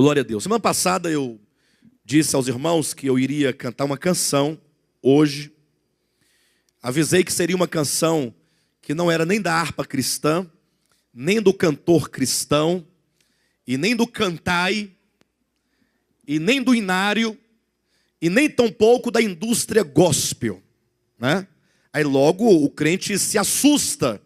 Glória a Deus. Semana passada eu disse aos irmãos que eu iria cantar uma canção hoje. Avisei que seria uma canção que não era nem da harpa cristã, nem do cantor cristão, e nem do cantai, e nem do inário, e nem tampouco da indústria gospel, né? Aí logo o crente se assusta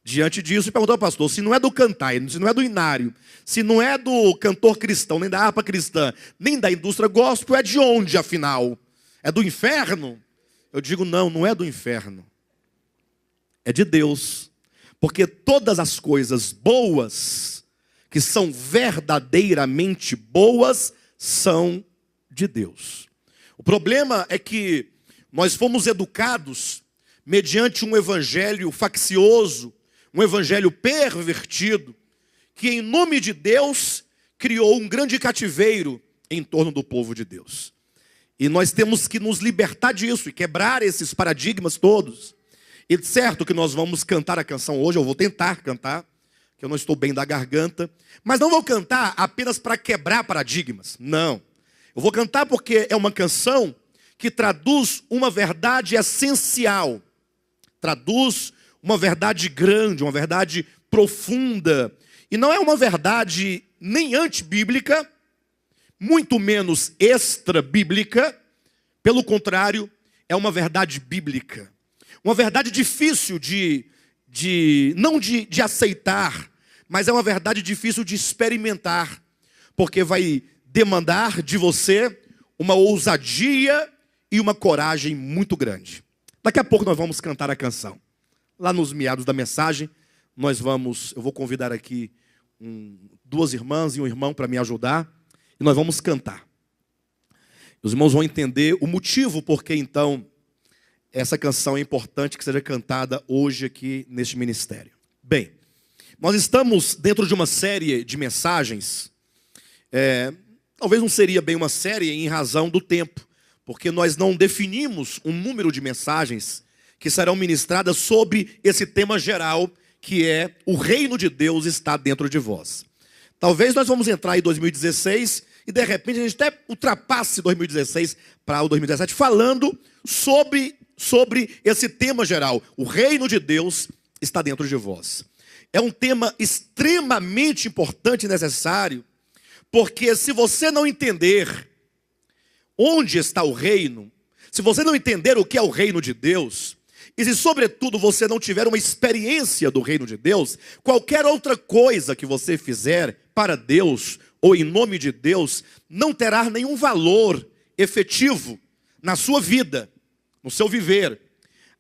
diante disso e pergunta ao pastor, se não é do cantai, se não é do inário, se não é do cantor cristão, nem da harpa cristã, nem da indústria gospel, é de onde afinal? É do inferno? Eu digo, não é do inferno. É de Deus. Porque todas as coisas boas, que são verdadeiramente boas, são de Deus. O problema é que nós fomos educados mediante um evangelho faccioso, um evangelho pervertido, que em nome de Deus criou um grande cativeiro em torno do povo de Deus. E nós temos que nos libertar disso e quebrar esses paradigmas todos. E certo que nós vamos cantar a canção hoje, eu vou tentar cantar, que eu não estou bem da garganta, mas não vou cantar apenas para quebrar paradigmas, não. Eu vou cantar porque é uma canção que traduz uma verdade essencial, traduz uma verdade grande, uma verdade profunda, e não é uma verdade nem antibíblica, muito menos extra-bíblica, pelo contrário, é uma verdade bíblica. Uma verdade difícil não de aceitar, mas é uma verdade difícil de experimentar, porque vai demandar de você uma ousadia e uma coragem muito grande. Daqui a pouco nós vamos cantar a canção. Lá nos meados da mensagem, eu vou convidar aqui duas irmãs e um irmão para me ajudar, e nós vamos cantar. Os irmãos vão entender o motivo por que então essa canção é importante que seja cantada hoje aqui neste ministério. Bem, nós estamos dentro de uma série de mensagens, talvez não seria bem uma série em razão do tempo, porque nós não definimos um número de mensagens que serão ministradas sobre esse tema geral, que é o reino de Deus está dentro de vós. Talvez nós vamos entrar em 2016 e de repente a gente até ultrapasse 2016 para o 2017 falando sobre esse tema geral. O reino de Deus está dentro de vós. É um tema extremamente importante e necessário, porque se você não entender onde está o reino, se você não entender o que é o reino de Deus, e se sobretudo você não tiver uma experiência do reino de Deus, qualquer outra coisa que você fizer para Deus ou em nome de Deus, não terá nenhum valor efetivo na sua vida, no seu viver.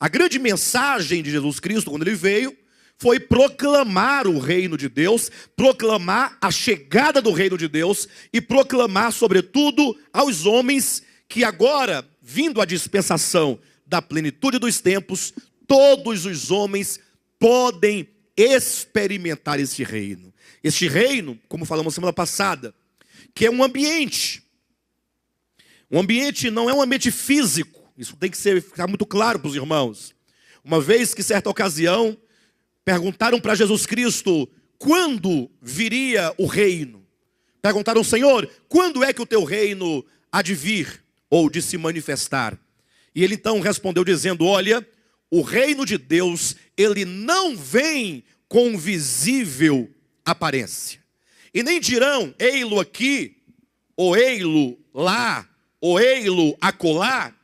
A grande mensagem de Jesus Cristo, quando ele veio, foi proclamar o reino de Deus, proclamar a chegada do reino de Deus e proclamar, sobretudo, aos homens que agora, vindo a dispensação da plenitude dos tempos, todos os homens podem experimentar este reino. Este reino, como falamos semana passada, que é um ambiente. Um ambiente não é um ambiente físico. Isso tem que ficar muito claro para os irmãos. Uma vez que, certa ocasião, perguntaram para Jesus Cristo quando viria o reino. Perguntaram, Senhor, quando é que o teu reino há de vir ou de se manifestar? E ele então respondeu dizendo, olha, o reino de Deus, ele não vem com visível aparência. E nem dirão, ei-lo aqui, ou ei-lo lá, ou ei-lo acolá,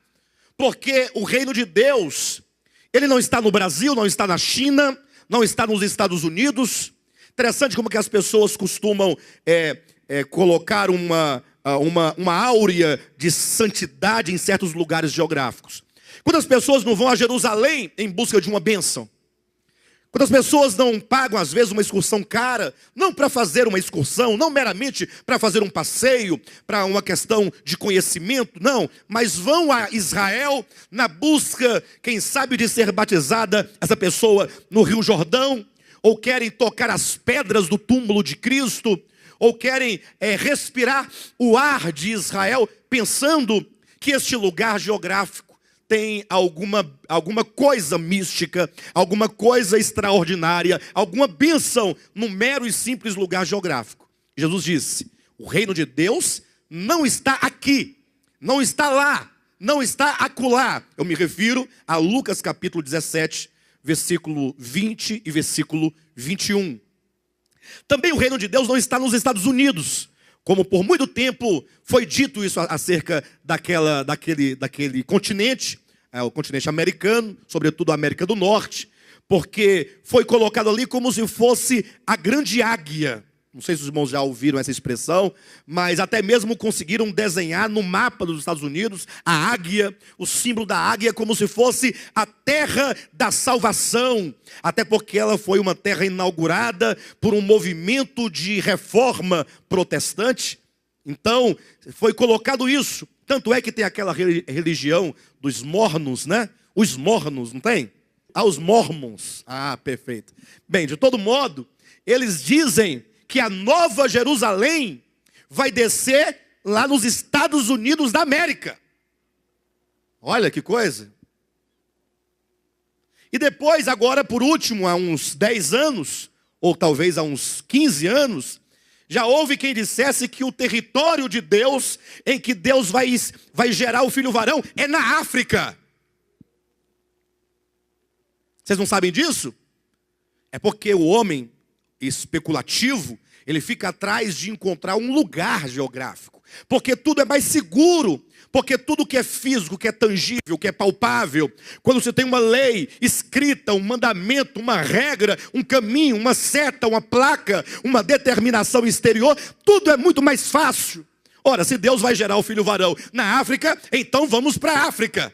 porque o reino de Deus, ele não está no Brasil, não está na China, não está nos Estados Unidos. Interessante como que as pessoas costumam colocar uma áurea de santidade em certos lugares geográficos. Quando as pessoas não vão a Jerusalém em busca de uma bênção, quando as pessoas não pagam às vezes uma excursão cara, não para fazer uma excursão, não meramente para fazer um passeio, para uma questão de conhecimento, não, mas vão a Israel na busca, quem sabe, de ser batizada essa pessoa no Rio Jordão, ou querem tocar as pedras do túmulo de Cristo, ou querem respirar o ar de Israel, pensando que este lugar geográfico tem alguma coisa mística, alguma coisa extraordinária, alguma bênção num mero e simples lugar geográfico. Jesus disse, O reino de Deus não está aqui, não está lá, não está acolá. Eu me refiro a Lucas capítulo 17, versículo 20 e versículo 21. Também o reino de Deus não está nos Estados Unidos, como por muito tempo foi dito isso acerca daquele continente, o continente americano, sobretudo a América do Norte, porque foi colocado ali como se fosse a grande águia. Não sei se os irmãos já ouviram essa expressão, mas até mesmo conseguiram desenhar no mapa dos Estados Unidos a águia, o símbolo da águia, como se fosse a terra da salvação. Até porque ela foi uma terra inaugurada por um movimento de reforma protestante. Então, foi colocado isso. Tanto é que tem aquela religião dos mormons, né? Os mormons, não tem? Os mormons. Perfeito. Bem, de todo modo, eles dizem que a Nova Jerusalém vai descer lá nos Estados Unidos da América. Olha que coisa. E depois, agora por último, há uns 10 anos, ou talvez há uns 15 anos, já houve quem dissesse que o território de Deus, em que Deus vai gerar o filho varão, é na África. Vocês não sabem disso? É porque o homem especulativo, ele fica atrás de encontrar um lugar geográfico, porque tudo é mais seguro, porque tudo que é físico, que é tangível, que é palpável, quando você tem uma lei escrita, um mandamento, uma regra, um caminho, uma seta, uma placa, uma determinação exterior, tudo é muito mais fácil. Ora, se Deus vai gerar o filho varão na África, então vamos para a África.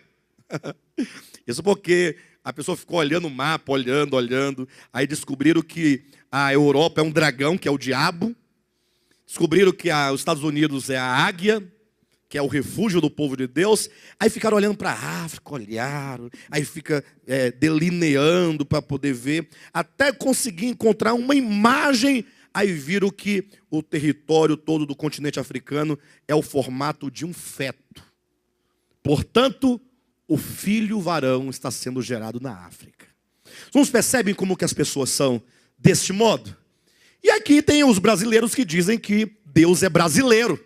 Isso porque a pessoa ficou olhando o mapa, olhando, aí descobriram que a Europa é um dragão, que é o diabo. Descobriram que os Estados Unidos é a águia, que é o refúgio do povo de Deus. Aí ficaram olhando para a África, olharam, aí fica delineando para poder ver, até conseguir encontrar uma imagem. Aí viram que o território todo do continente africano é o formato de um feto. Portanto, o filho varão está sendo gerado na África. Vocês percebem como que as pessoas são deste modo? E aqui tem os brasileiros que dizem que Deus é brasileiro.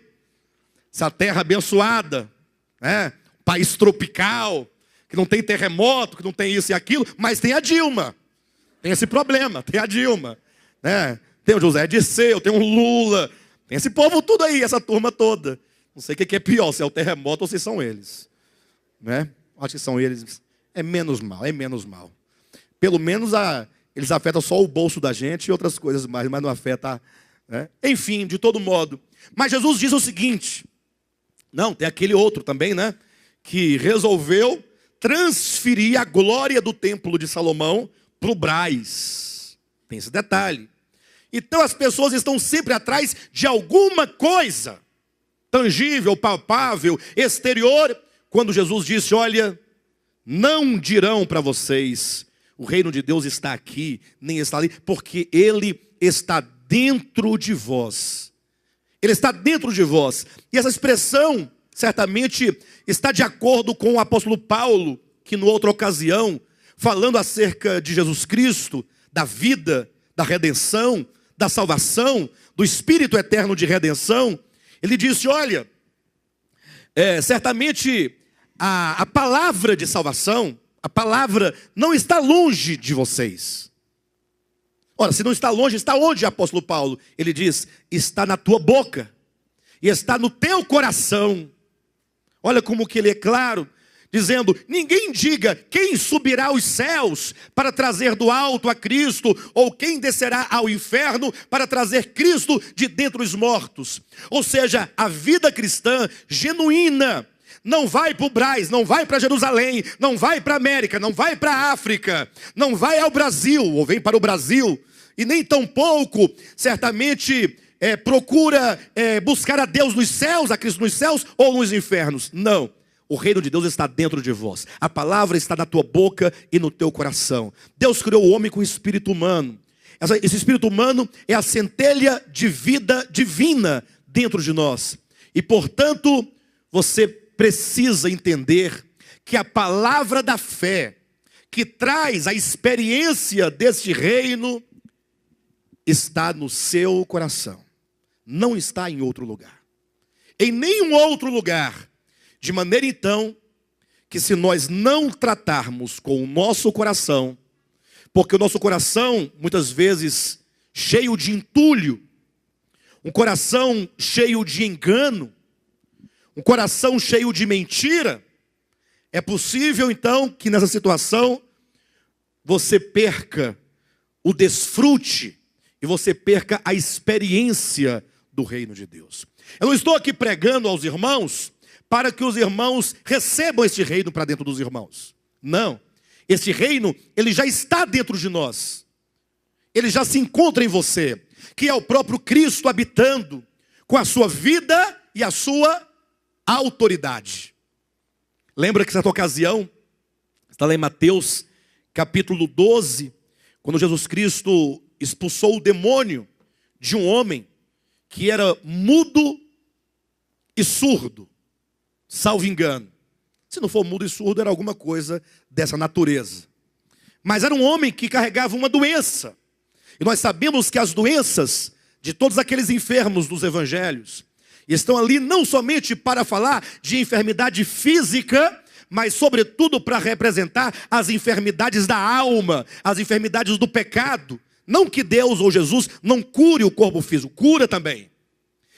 Essa terra abençoada, né? País tropical, que não tem terremoto, que não tem isso e aquilo, mas tem a Dilma. Tem esse problema, tem a Dilma, né? Tem o José Dirceu, tem o Lula, tem esse povo tudo aí, essa turma toda. Não sei o que é pior, se é o terremoto ou se são eles, né? Acho que são eles. É menos mal, é menos mal. Pelo menos eles afetam só o bolso da gente e outras coisas mais, mas não afeta, né? Enfim, de todo modo. Mas Jesus diz o seguinte, não, tem aquele outro também, né? Que resolveu transferir a glória do templo de Salomão para o Brás. Tem esse detalhe. Então as pessoas estão sempre atrás de alguma coisa tangível, palpável, exterior. Quando Jesus disse, olha, não dirão para vocês, o reino de Deus está aqui, nem está ali, porque Ele está dentro de vós. Ele está dentro de vós. E essa expressão, certamente, está de acordo com o apóstolo Paulo, que em outra ocasião, falando acerca de Jesus Cristo, da vida, da redenção, da salvação, do Espírito eterno de redenção, ele disse, olha, certamente a palavra de salvação, a palavra não está longe de vocês. Ora, se não está longe, está onde, apóstolo Paulo? Ele diz, está na tua boca e está no teu coração. Olha como que ele é claro, dizendo, ninguém diga quem subirá aos céus para trazer do alto a Cristo, ou quem descerá ao inferno para trazer Cristo de dentre os mortos. Ou seja, a vida cristã genuína não vai para o Brás, não vai para Jerusalém, não vai para a América, não vai para a África, não vai ao Brasil, ou vem para o Brasil, e nem tampouco, certamente, procura buscar a Deus nos céus, a Cristo nos céus, ou nos infernos. Não, o reino de Deus está dentro de vós, a palavra está na tua boca e no teu coração. Deus criou o homem com espírito humano, esse espírito humano é a centelha de vida divina dentro de nós, e portanto, você precisa entender que a palavra da fé, que traz a experiência deste reino, está no seu coração. não está em outro lugar. Em nenhum outro lugar. De maneira então, que se nós não tratarmos com o nosso coração, porque o nosso coração, muitas vezes, cheio de entulho, um coração cheio de engano, um coração cheio de mentira, é possível então que nessa situação você perca o desfrute e você perca a experiência do reino de Deus. Eu não estou aqui pregando aos irmãos para que os irmãos recebam este reino para dentro dos irmãos. Não. Este reino, ele já está dentro de nós. Ele já se encontra em você, que é o próprio Cristo habitando com a sua vida e a sua autoridade. Lembra que certa ocasião, está lá em Mateus capítulo 12, quando Jesus Cristo expulsou o demônio de um homem que era mudo e surdo, salvo engano. Se não for mudo e surdo, era alguma coisa dessa natureza. Mas era um homem que carregava uma doença. E nós sabemos que as doenças de todos aqueles enfermos dos evangelhos estão ali não somente para falar de enfermidade física, mas sobretudo para representar as enfermidades da alma, as enfermidades do pecado. Não que Deus ou Jesus não cure o corpo físico, cura também.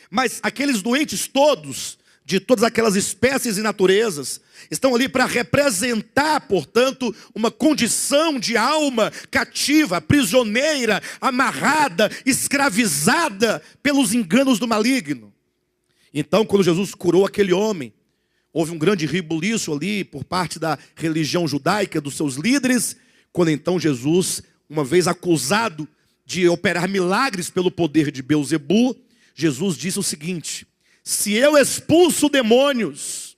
Mas aqueles doentes todos, de todas aquelas espécies e naturezas, estão ali para representar, portanto, uma condição de alma cativa, prisioneira, amarrada, escravizada pelos enganos do maligno. Então, quando Jesus curou aquele homem, houve um grande rebuliço ali por parte da religião judaica, dos seus líderes, quando então Jesus, uma vez acusado de operar milagres pelo poder de Belzebu, Jesus disse o seguinte: se eu expulso demônios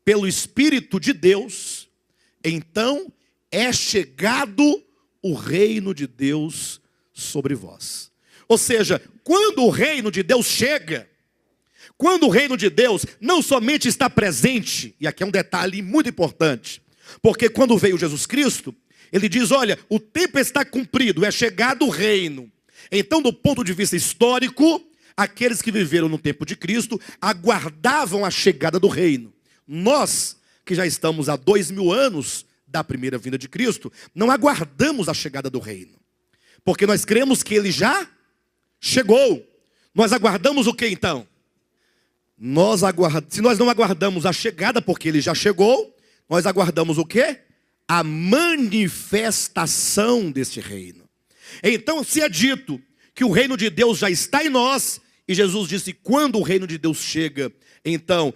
pelo Espírito de Deus, então é chegado o reino de Deus sobre vós. Ou seja, quando o reino de Deus chega, quando o reino de Deus não somente está presente, e aqui é um detalhe muito importante, porque quando veio Jesus Cristo, ele diz, olha, o tempo está cumprido, é chegado o reino. Então, do ponto de vista histórico, aqueles que viveram no tempo de Cristo aguardavam a chegada do reino. Nós, que já estamos há 2000 anos da primeira vinda de Cristo, não aguardamos a chegada do reino. Porque nós cremos que ele já chegou. Nós aguardamos o que então? Se nós não aguardamos a chegada, porque ele já chegou, nós aguardamos o quê? A manifestação deste reino. Então, se é dito que o reino de Deus já está em nós, e Jesus disse, quando o reino de Deus chega, então,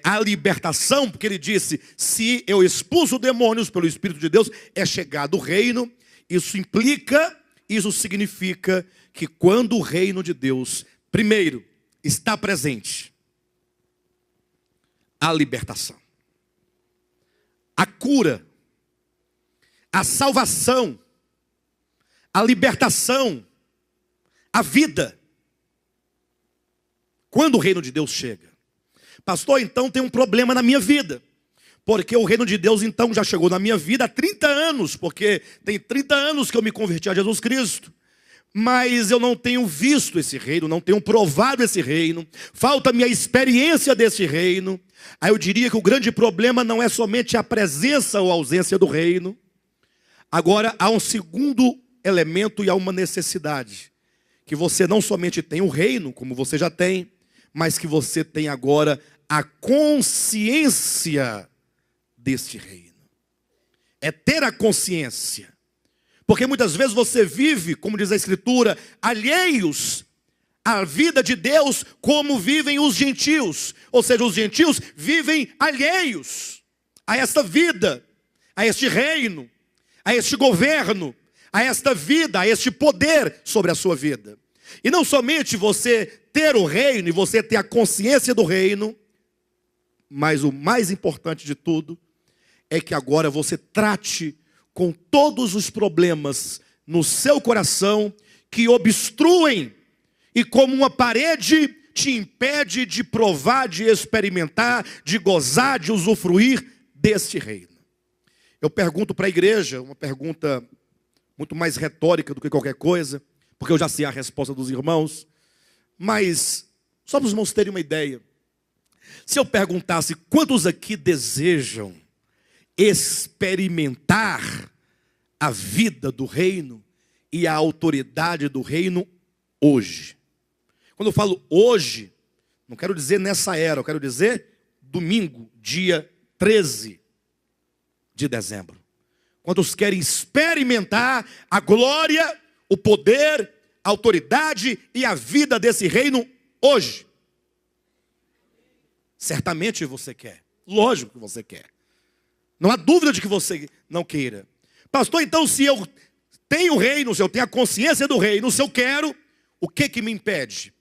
a libertação, porque ele disse, se eu expulso demônios pelo Espírito de Deus, é chegado o reino. Isso significa que quando o reino de Deus, primeiro, está presente, a libertação, a cura, a salvação, a libertação, a vida. Quando o reino de Deus chega. Pastor, então tem um problema na minha vida. Porque o reino de Deus então já chegou na minha vida há 30 anos. Porque tem 30 anos que eu me converti a Jesus Cristo. Mas eu não tenho visto esse reino, não tenho provado esse reino. Falta-me a experiência desse reino. Aí eu diria que o grande problema não é somente a presença ou a ausência do reino. Agora há um segundo elemento e há uma necessidade. Que você não somente tem o reino, como você já tem, mas que você tem agora a consciência deste reino. É ter a consciência. Porque muitas vezes você vive, como diz a Escritura, alheios à vida de Deus como vivem os gentios. Ou seja, os gentios vivem alheios a esta vida, a este reino, a este governo, a esta vida, a este poder sobre a sua vida. E não somente você ter o reino e você ter a consciência do reino, mas o mais importante de tudo é que agora você trate com todos os problemas no seu coração que obstruem e como uma parede te impede de provar, de experimentar, de gozar, de usufruir deste reino. Eu pergunto para a igreja, uma pergunta muito mais retórica do que qualquer coisa, porque eu já sei a resposta dos irmãos. Mas, só para os irmãos terem uma ideia, se eu perguntasse quantos aqui desejam experimentar a vida do reino e a autoridade do reino hoje? Quando eu falo hoje, não quero dizer nessa era, eu quero dizer domingo, dia 13 de dezembro. Quantos querem experimentar a glória, o poder, a autoridade e a vida desse reino hoje? Certamente você quer. Lógico que você quer. Não há dúvida de que você não queira. Pastor, então se eu tenho o reino, se eu tenho a consciência do reino, se eu quero, o que me impede?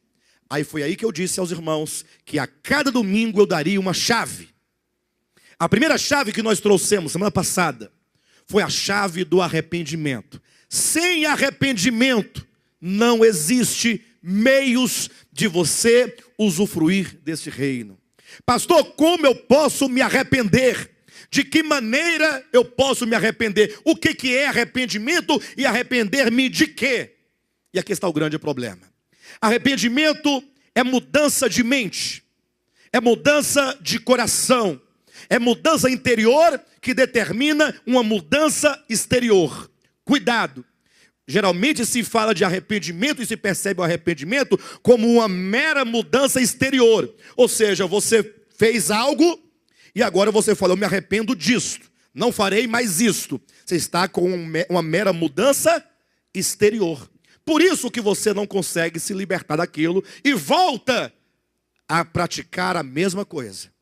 Aí foi aí que eu disse aos irmãos que a cada domingo eu daria uma chave. A primeira chave que nós trouxemos semana passada foi a chave do arrependimento. Sem arrependimento não existe meios de você usufruir desse reino. Pastor, como eu posso me arrepender? De que maneira eu posso me arrepender? O que é arrependimento e arrepender-me de quê? E aqui está o grande problema. Arrependimento é mudança de mente, é mudança de coração, é mudança interior que determina uma mudança exterior. Cuidado, geralmente se fala de arrependimento e se percebe o arrependimento como uma mera mudança exterior. Ou seja, você fez algo e agora você fala, eu me arrependo disto, não farei mais isto. Você está com uma mera mudança exterior. Por isso que você não consegue se libertar daquilo e volta a praticar a mesma coisa.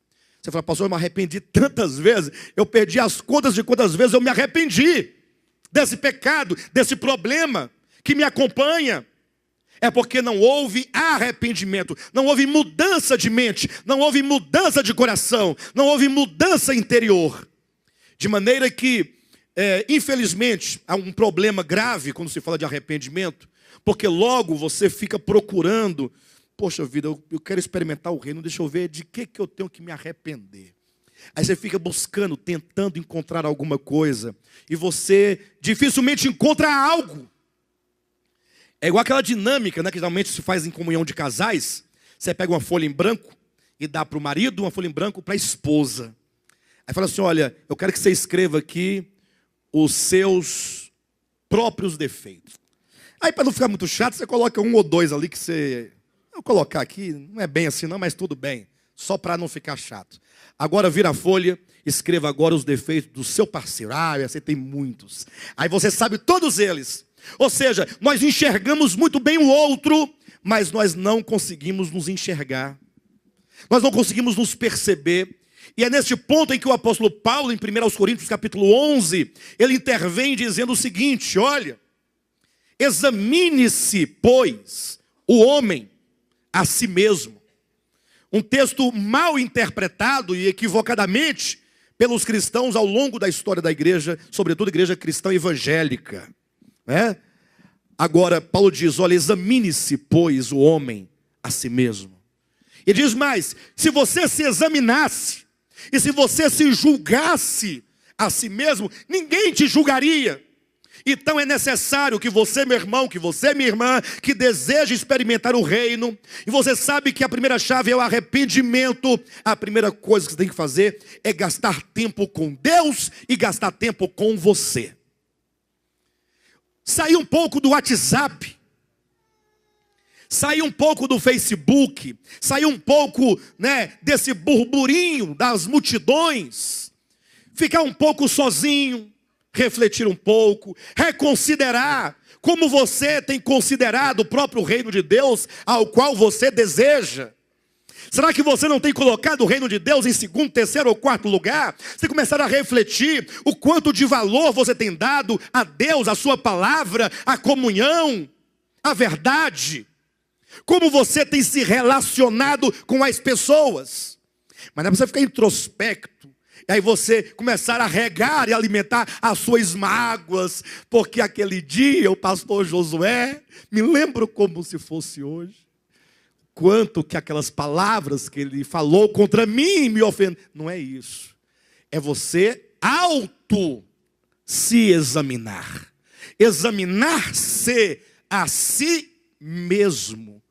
Você fala, pastor, eu me arrependi tantas vezes, eu perdi as contas de quantas vezes eu me arrependi desse pecado, desse problema que me acompanha. É porque não houve arrependimento, não houve mudança de mente, não houve mudança de coração, não houve mudança interior. De maneira que, infelizmente, há um problema grave quando se fala de arrependimento, porque logo você fica procurando, poxa vida, eu quero experimentar o reino, deixa eu ver de que eu tenho que me arrepender. Aí você fica buscando, tentando encontrar alguma coisa, e você dificilmente encontra algo. É igual aquela dinâmica, né, que geralmente se faz em comunhão de casais. Você pega uma folha em branco e dá para o marido, uma folha em branco para a esposa. Aí fala assim, olha, eu quero que você escreva aqui os seus próprios defeitos. Aí para não ficar muito chato, você coloca um ou dois ali que você... Vou colocar aqui, não é bem assim não, mas tudo bem. Só para não ficar chato. Agora vira a folha, escreva agora os defeitos do seu parceiro. Ah, você tem muitos. Aí você sabe todos eles. Ou seja, nós enxergamos muito bem o outro, mas nós não conseguimos nos enxergar. Nós não conseguimos nos perceber. E é neste ponto em que o apóstolo Paulo, em 1 Coríntios capítulo 11, ele intervém dizendo o seguinte, olha, examine-se, pois, o homem a si mesmo. Um texto mal interpretado e equivocadamente pelos cristãos ao longo da história da igreja, sobretudo a igreja cristã evangélica. Agora, Paulo diz, olha, examine-se, pois, o homem a si mesmo. E diz mais, se você se examinasse, e se você se julgasse a si mesmo, ninguém te julgaria. Então é necessário que você, meu irmão, que você, minha irmã, que deseja experimentar o reino, e você sabe que a primeira chave é o arrependimento, a primeira coisa que você tem que fazer é gastar tempo com Deus e gastar tempo com você. Sair um pouco do WhatsApp, sair um pouco do Facebook, sair um pouco, desse burburinho das multidões, ficar um pouco sozinho, refletir um pouco, reconsiderar como você tem considerado o próprio reino de Deus ao qual você deseja. Será que você não tem colocado o reino de Deus em segundo, terceiro ou quarto lugar? Você começar a refletir o quanto de valor você tem dado a Deus, a sua palavra, a comunhão, a verdade. Como você tem se relacionado com as pessoas. Mas não é para você ficar introspecto. E aí você começar a regar e alimentar as suas mágoas. Porque aquele dia o pastor Josué, me lembro como se fosse hoje. Quanto que aquelas palavras que ele falou contra mim me ofendem. Não é isso. É você se examinar. Examinar-se a si mesmo.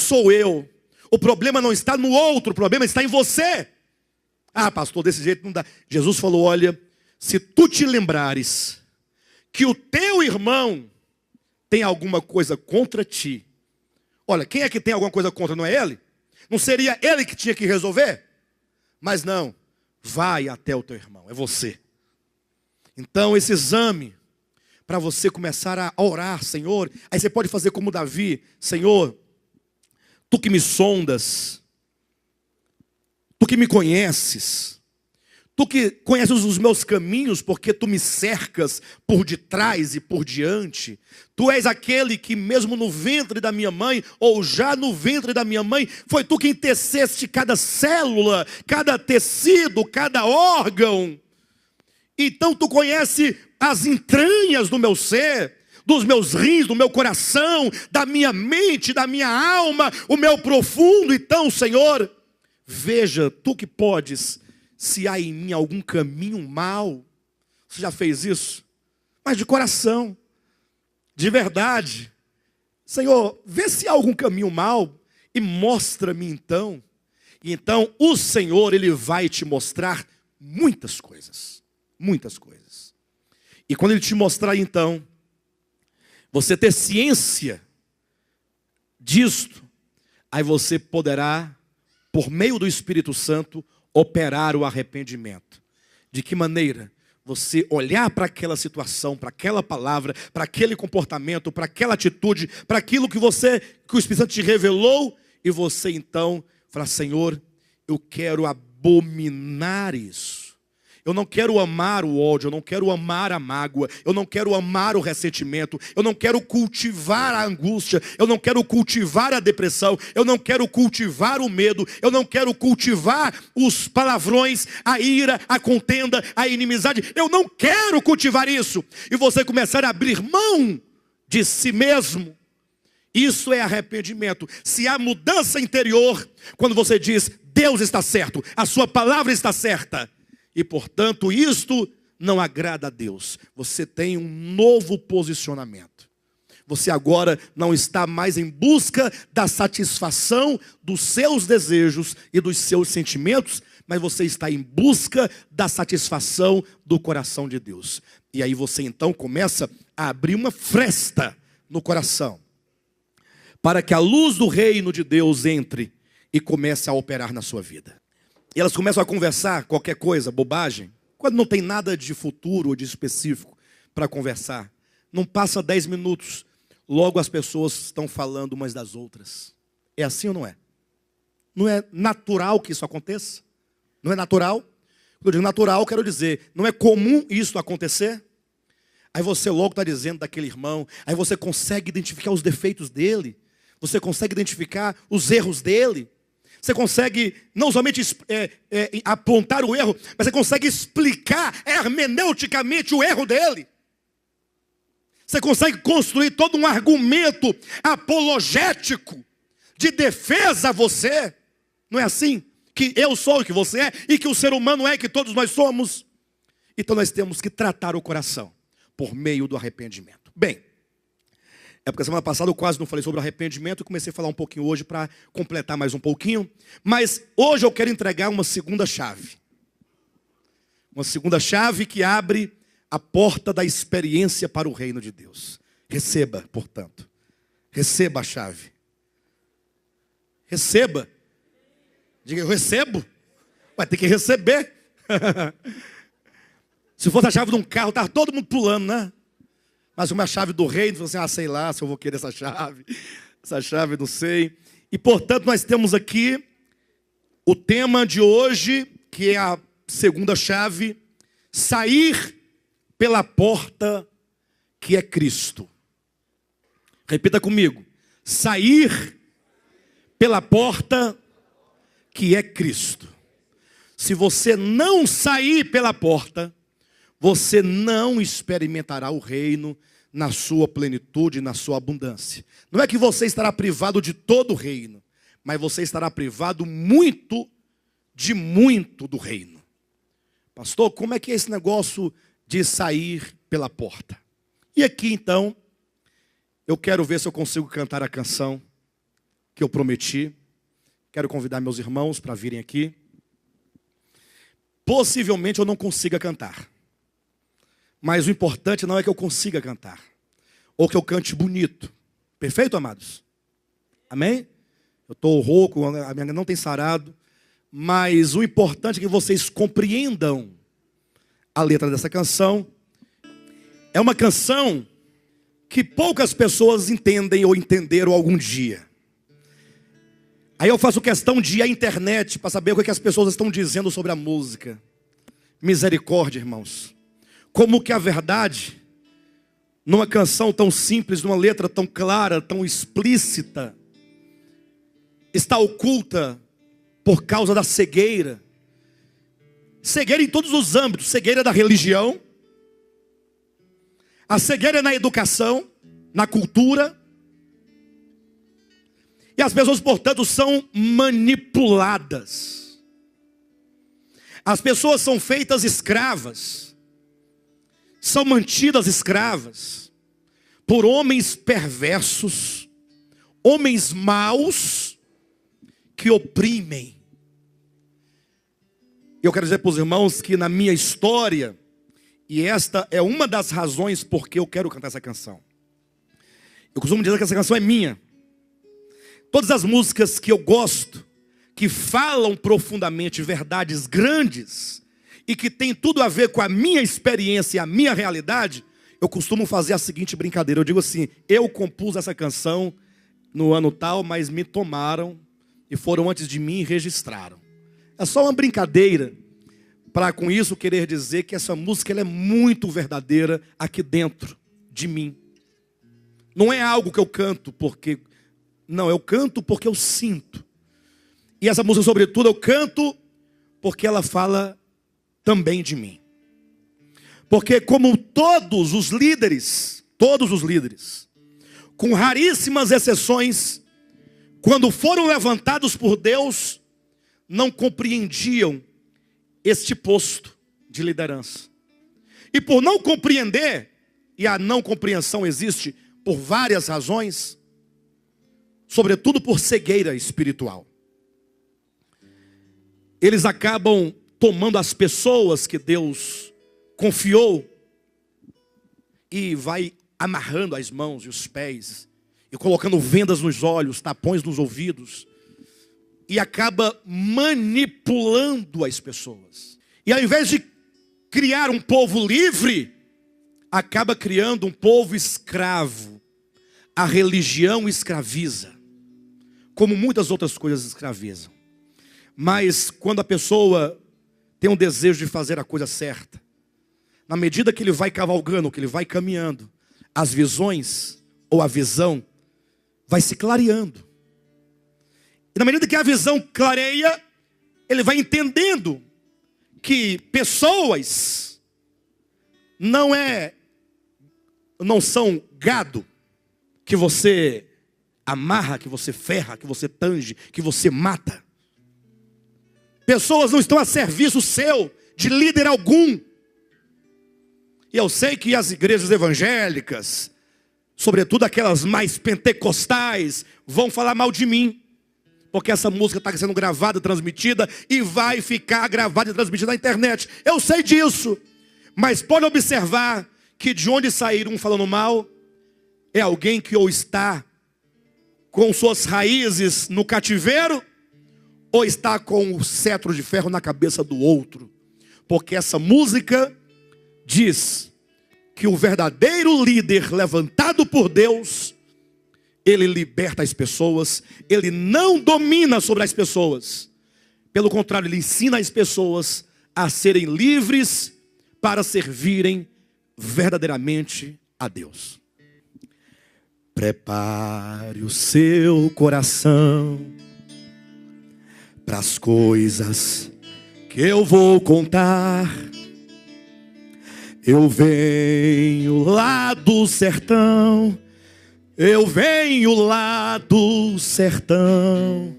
sou eu. O problema não está no outro, o problema está em você. Ah, pastor, desse jeito não dá. Jesus falou, olha, se tu te lembrares que o teu irmão tem alguma coisa contra ti. Olha, quem é que tem alguma coisa contra? Não é ele? Não seria ele que tinha que resolver? Mas não, vai até o teu irmão, é você. Então esse exame, para você começar a orar, Senhor, aí você pode fazer como Davi, Senhor, tu que me sondas, tu que me conheces, tu que conheces os meus caminhos, porque tu me cercas por detrás e por diante. Tu és aquele que mesmo no ventre da minha mãe, ou já no ventre da minha mãe, foi tu quem teceste cada célula, cada tecido, cada órgão. Então tu conhece as entranhas do meu ser, dos meus rins, do meu coração, da minha mente, da minha alma, o meu profundo. Então, Senhor, veja, tu que podes, se há em mim algum caminho mau. Você já fez isso? Mas de coração, de verdade. Senhor, vê se há algum caminho mau e mostra-me então. E então o Senhor, Ele vai te mostrar muitas coisas. Muitas coisas. E quando Ele te mostrar então, você ter ciência disto, aí você poderá, por meio do Espírito Santo, operar o arrependimento. De que maneira? Você olhar para aquela situação, para aquela palavra, para aquele comportamento, para aquela atitude, para aquilo que o Espírito Santo te revelou, e você então falar, Senhor, eu quero abominar isso. Eu não quero amar o ódio, eu não quero amar a mágoa, eu não quero amar o ressentimento, eu não quero cultivar a angústia, eu não quero cultivar a depressão, eu não quero cultivar o medo, eu não quero cultivar os palavrões, a ira, a contenda, a inimizade, eu não quero cultivar isso. E você começar a abrir mão de si mesmo, isso é arrependimento. Se há mudança interior, quando você diz, Deus está certo, a sua palavra está certa, e portanto isto não agrada a Deus, você tem um novo posicionamento. Você agora não está mais em busca da satisfação dos seus desejos e dos seus sentimentos, mas você está em busca da satisfação do coração de Deus. E aí você então começa a abrir uma fresta no coração, para que a luz do reino de Deus entre e comece a operar na sua vida. E elas começam a conversar qualquer coisa, bobagem, quando não tem nada de futuro ou de específico para conversar. Não passa 10 minutos, logo as pessoas estão falando umas das outras. É assim ou não é? Não é natural que isso aconteça? Não é natural? Quando eu digo natural, quero dizer, não é comum isso acontecer? Aí você logo está dizendo daquele irmão, aí você consegue identificar os defeitos dele, você consegue identificar os erros dele. Você consegue não somente apontar o erro, mas você consegue explicar hermeneuticamente o erro dele. Você consegue construir todo um argumento apologético de defesa a você. Não é assim? Que eu sou o que você é e que o ser humano é que todos nós somos. Então nós temos que tratar o coração por meio do arrependimento. Bem, é porque semana passada eu quase não falei sobre arrependimento, e comecei a falar um pouquinho hoje para completar mais um pouquinho. Mas hoje eu quero entregar uma segunda chave. Uma segunda chave que abre a porta da experiência para o reino de Deus. Receba, portanto. Receba a chave. Receba. Diga, eu recebo. Vai ter que receber. Se fosse a chave de um carro, estava todo mundo pulando, né? Mas uma chave do reino, você assim, sei lá se eu vou querer essa chave não sei. E portanto nós temos aqui o tema de hoje, que é a segunda chave, sair pela porta que é Cristo. Repita comigo, sair pela porta que é Cristo. Se você não sair pela porta, você não experimentará o reino na sua plenitude, na sua abundância. Não é que você estará privado de todo o reino, mas você estará privado muito do reino. Pastor, como é que é esse negócio de sair pela porta? E aqui então, eu quero ver se eu consigo cantar a canção que eu prometi. Quero convidar meus irmãos para virem aqui. Possivelmente eu não consiga cantar. Mas o importante não é que eu consiga cantar. Ou que eu cante bonito. Perfeito, amados? Amém? Eu estou rouco, a minha não tem sarado. Mas o importante é que vocês compreendam a letra dessa canção. É uma canção que poucas pessoas entendem ou entenderam algum dia. Aí eu faço questão de ir à internet para saber o que as pessoas estão dizendo sobre a música. Misericórdia, irmãos. Como que a verdade, numa canção tão simples, numa letra tão clara, tão explícita, está oculta por causa da cegueira. Cegueira em todos os âmbitos. Cegueira da religião. A cegueira na educação, na cultura. E as pessoas, portanto, são manipuladas. As pessoas são feitas escravas. São mantidas escravas por homens perversos, homens maus, que oprimem. Eu quero dizer para os irmãos que na minha história, e esta é uma das razões por que eu quero cantar essa canção. Eu costumo dizer que essa canção é minha. Todas as músicas que eu gosto, que falam profundamente verdades grandes, e que tem tudo a ver com a minha experiência e a minha realidade, eu costumo fazer a seguinte brincadeira. Eu digo assim, eu compus essa canção no ano tal, mas me tomaram e foram antes de mim e registraram. É só uma brincadeira para com isso querer dizer que essa música ela é muito verdadeira aqui dentro de mim. Não é algo que eu canto porque... Não, eu canto porque eu sinto. E essa música, sobretudo, eu canto porque ela fala também de mim. Porque como todos os líderes, com raríssimas exceções, quando foram levantados por Deus, não compreendiam este posto de liderança. E por não compreender, e a não compreensão existe por várias razões, sobretudo por cegueira espiritual, eles acabam tomando as pessoas que Deus confiou e vai amarrando as mãos e os pés e colocando vendas nos olhos, tapões nos ouvidos e acaba manipulando as pessoas. E ao invés de criar um povo livre, acaba criando um povo escravo. A religião escraviza, como muitas outras coisas escravizam. Mas quando a pessoa tem um desejo de fazer a coisa certa, na medida que ele vai cavalgando, que ele vai caminhando, as visões ou a visão vai se clareando. E na medida que a visão clareia, ele vai entendendo que pessoas não são gado que você amarra, que você ferra, que você tange, que você mata. Pessoas não estão a serviço seu, de líder algum. E eu sei que as igrejas evangélicas, sobretudo aquelas mais pentecostais, vão falar mal de mim. Porque essa música está sendo gravada, transmitida, e vai ficar gravada e transmitida na internet. Eu sei disso. Mas pode observar que de onde sair um falando mal, é alguém que ou está com suas raízes no cativeiro, ou está com o cetro de ferro na cabeça do outro. Porque essa música diz que o verdadeiro líder levantado por Deus, ele liberta as pessoas, ele não domina sobre as pessoas. Pelo contrário, ele ensina as pessoas a serem livres para servirem verdadeiramente a Deus. Prepare o seu coração para as coisas que eu vou contar. Eu venho lá do sertão, eu venho lá do sertão,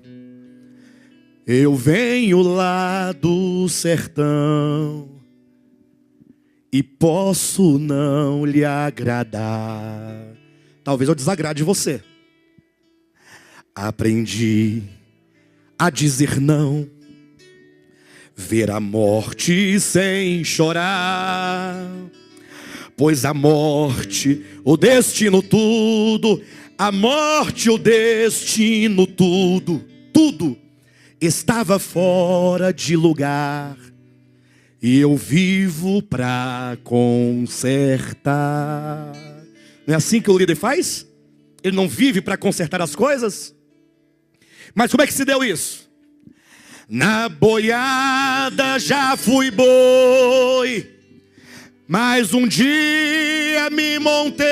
eu venho lá do sertão, e posso não lhe agradar. Talvez eu desagrade você. Aprendi a dizer não, ver a morte sem chorar, pois a morte, o destino tudo, a morte, o destino tudo, tudo estava fora de lugar, e eu vivo para consertar. Não é assim que o líder faz? Ele não vive para consertar as coisas? Mas como é que se deu isso? Na boiada já fui boi, mas um dia me montei,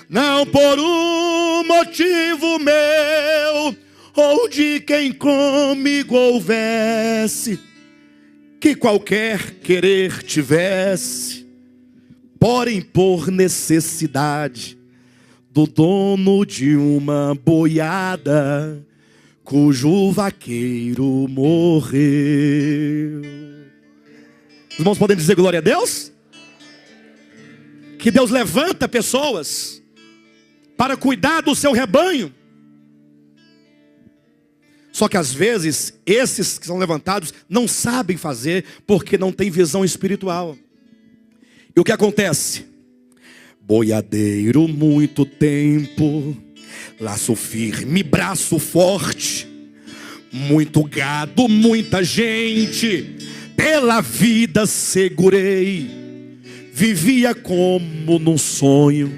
não por um motivo meu, ou de quem comigo houvesse, que qualquer querer tivesse, porém por necessidade do dono de uma boiada, cujo vaqueiro morreu. Os irmãos podem dizer glória a Deus? Que Deus levanta pessoas para cuidar do seu rebanho. Só que às vezes, esses que são levantados não sabem fazer porque não têm visão espiritual. E o que acontece? Boiadeiro muito tempo, laço firme, braço forte, muito gado, muita gente, pela vida segurei, vivia como num sonho,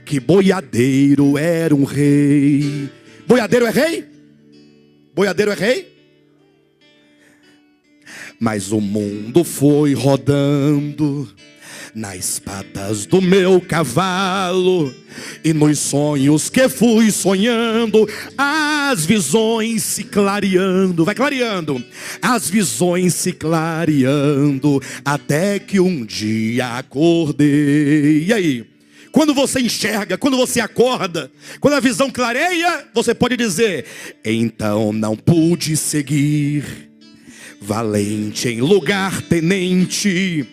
que boiadeiro era um rei. Boiadeiro é rei? Boiadeiro é rei? Mas o mundo foi rodando nas patas do meu cavalo, e nos sonhos que fui sonhando, as visões se clareando, vai clareando, as visões se clareando, até que um dia acordei. E aí? Quando você enxerga, quando você acorda, quando a visão clareia, você pode dizer: então não pude seguir, valente em lugar tenente,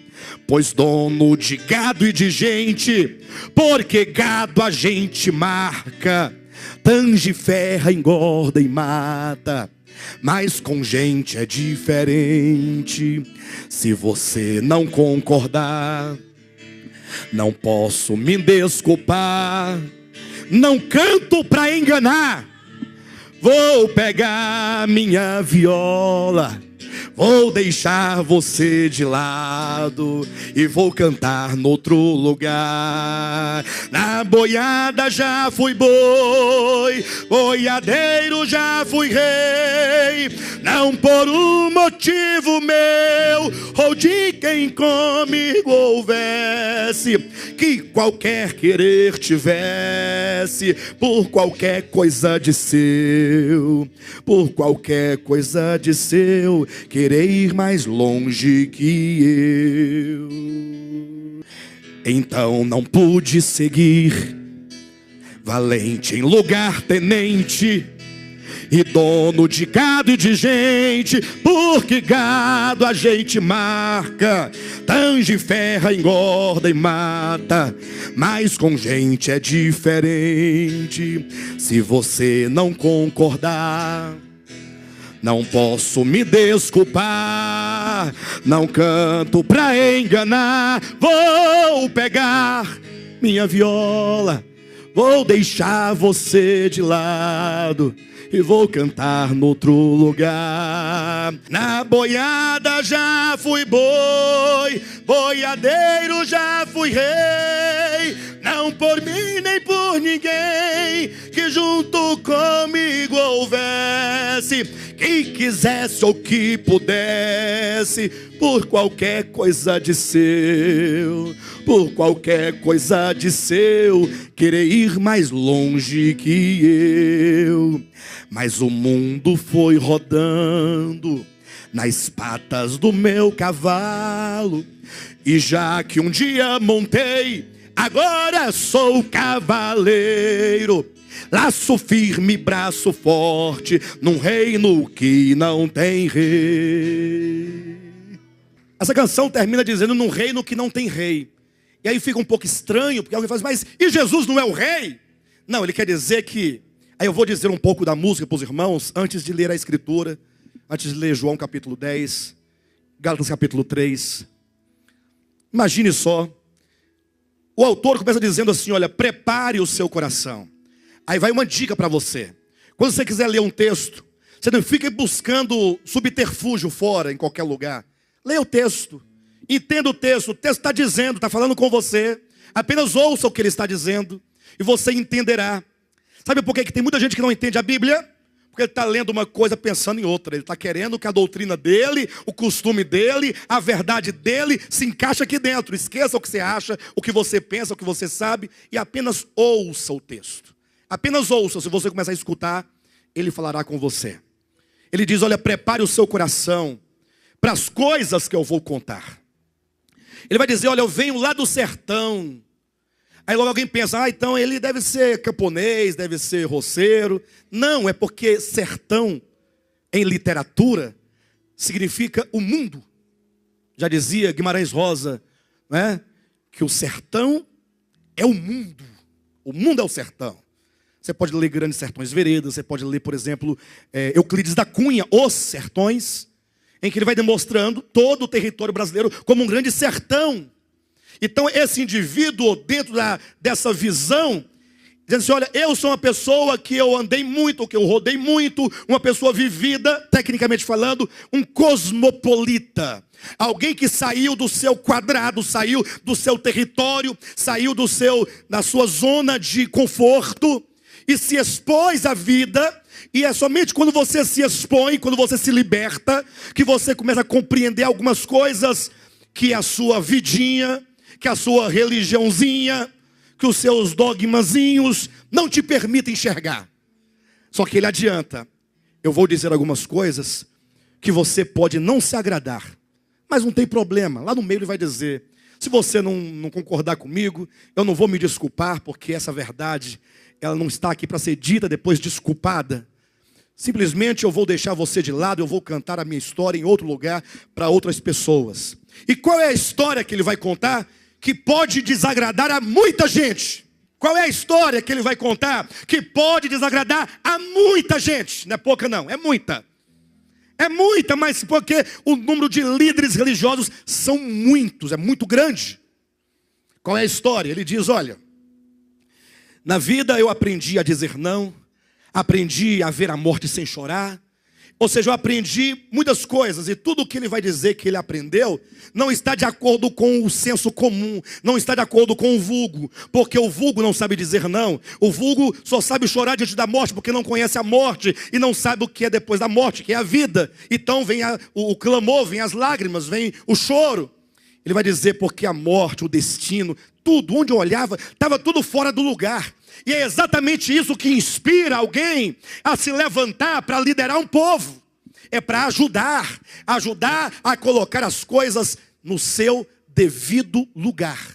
pois dono de gado e de gente, porque gado a gente marca, tange, ferra, engorda e mata, mas com gente é diferente. Se você não concordar, não posso me desculpar, não canto pra enganar, vou pegar minha viola, vou deixar você de lado e vou cantar noutro lugar. Na boiada já fui boi, boiadeiro já fui rei, não por um motivo meu, ou de quem comigo houvesse, que qualquer querer tivesse, por qualquer coisa de seu, por qualquer coisa de seu, querer ir mais longe que eu. Então não pude seguir, valente em lugar tenente, e dono de gado e de gente, porque gado a gente marca, tange, ferra, engorda e mata, mas com gente é diferente. Se você não concordar, não posso me desculpar, não canto pra enganar, vou pegar minha viola, vou deixar você de lado e vou cantar noutro lugar. Na boiada já fui boi, boiadeiro já fui rei, não por mim nem por ninguém, que junto comigo houvesse, que quisesse ou que pudesse, por qualquer coisa de seu, por qualquer coisa de seu, querer ir mais longe que eu. Mas o mundo foi rodando nas patas do meu cavalo, e já que um dia montei, agora sou cavaleiro, laço firme, braço forte, num reino que não tem rei. Essa canção termina dizendo: num reino que não tem rei. E aí fica um pouco estranho, porque alguém fala: mas e Jesus não é o rei? Não, ele quer dizer que Aí eu vou dizer um pouco da música para os irmãos, antes de ler a Escritura, antes de ler João capítulo 10, Gálatas capítulo 3. Imagine só, o autor começa dizendo assim, olha, prepare o seu coração. Aí vai uma dica para você. Quando você quiser ler um texto, você não fica buscando subterfúgio fora, em qualquer lugar. Leia o texto, entenda o texto está dizendo, está falando com você. Apenas ouça o que ele está dizendo e você entenderá. Sabe por que tem muita gente que não entende a Bíblia? Porque ele está lendo uma coisa pensando em outra. Ele está querendo que a doutrina dele, o costume dele, a verdade dele se encaixe aqui dentro. Esqueça o que você acha, o que você pensa, o que você sabe e apenas ouça o texto. Apenas ouça. Se você começar a escutar, ele falará com você. Ele diz, olha, prepare o seu coração para as coisas que eu vou contar. Ele vai dizer, olha, eu venho lá do sertão. Aí logo alguém pensa, então ele deve ser camponês, deve ser roceiro. Não, é porque sertão, em literatura, significa o mundo. Já dizia Guimarães Rosa, né, que o sertão é o mundo. O mundo é o sertão. Você pode ler Grandes Sertões Veredas, você pode ler, por exemplo, Euclides da Cunha, Os Sertões, em que ele vai demonstrando todo o território brasileiro como um grande sertão. Então esse indivíduo, dentro dessa visão, dizendo assim, olha, eu sou uma pessoa que eu andei muito, que eu rodei muito, uma pessoa vivida, tecnicamente falando, um cosmopolita. Alguém que saiu do seu quadrado, saiu do seu território, saiu da sua zona de conforto e se expôs à vida. E é somente quando você se expõe, quando você se liberta, que você começa a compreender algumas coisas que a sua vidinha, que a sua religiãozinha, que os seus dogmazinhos não te permitem enxergar. Só que ele adianta, eu vou dizer algumas coisas que você pode não se agradar, mas não tem problema, lá no meio ele vai dizer, se você não concordar comigo, eu não vou me desculpar, porque essa verdade, ela não está aqui para ser dita depois desculpada. Simplesmente eu vou deixar você de lado, eu vou cantar a minha história em outro lugar para outras pessoas. E qual é a história que ele vai contar que pode desagradar a muita gente? Qual é a história que ele vai contar que pode desagradar a muita gente? Não é pouca não, é muita. É muita, mas porque o número de líderes religiosos são muitos, é muito grande. Qual é a história? Ele diz, olha, na vida eu aprendi a dizer não, aprendi a ver a morte sem chorar. Ou seja, eu aprendi muitas coisas e tudo o que ele vai dizer que ele aprendeu não está de acordo com o senso comum, não está de acordo com o vulgo, porque o vulgo não sabe dizer não. O vulgo só sabe chorar diante da morte porque não conhece a morte e não sabe o que é depois da morte, que é a vida. Então vem o clamor, vem as lágrimas, vem o choro. Ele vai dizer porque a morte, o destino, tudo, onde eu olhava, estava tudo fora do lugar. E é exatamente isso que inspira alguém a se levantar para liderar um povo. É para ajudar a colocar as coisas no seu devido lugar.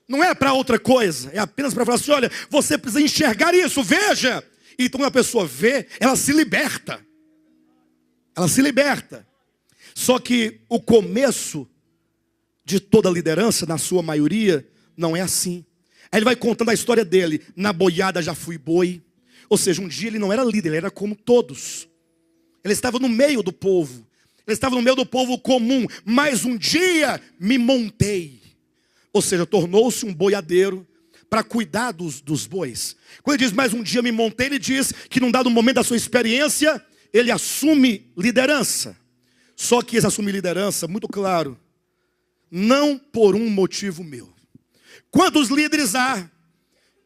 Não é para outra coisa, é apenas para falar assim, olha, você precisa enxergar isso, veja. Então quando a pessoa vê, ela se liberta. Ela se liberta. Só que o começo de toda liderança, na sua maioria, não é assim. Aí ele vai contando a história dele. Na boiada já fui boi. Ou seja, um dia ele não era líder, ele era como todos. Ele estava no meio do povo. Ele estava no meio do povo comum. Mas um dia me montei. Ou seja, tornou-se um boiadeiro para cuidar dos bois. Quando ele diz, mas um dia me montei, ele diz que num dado momento da sua experiência, ele assume liderança. Só que esse assumir liderança, muito claro, não por um motivo meu. Quantos líderes há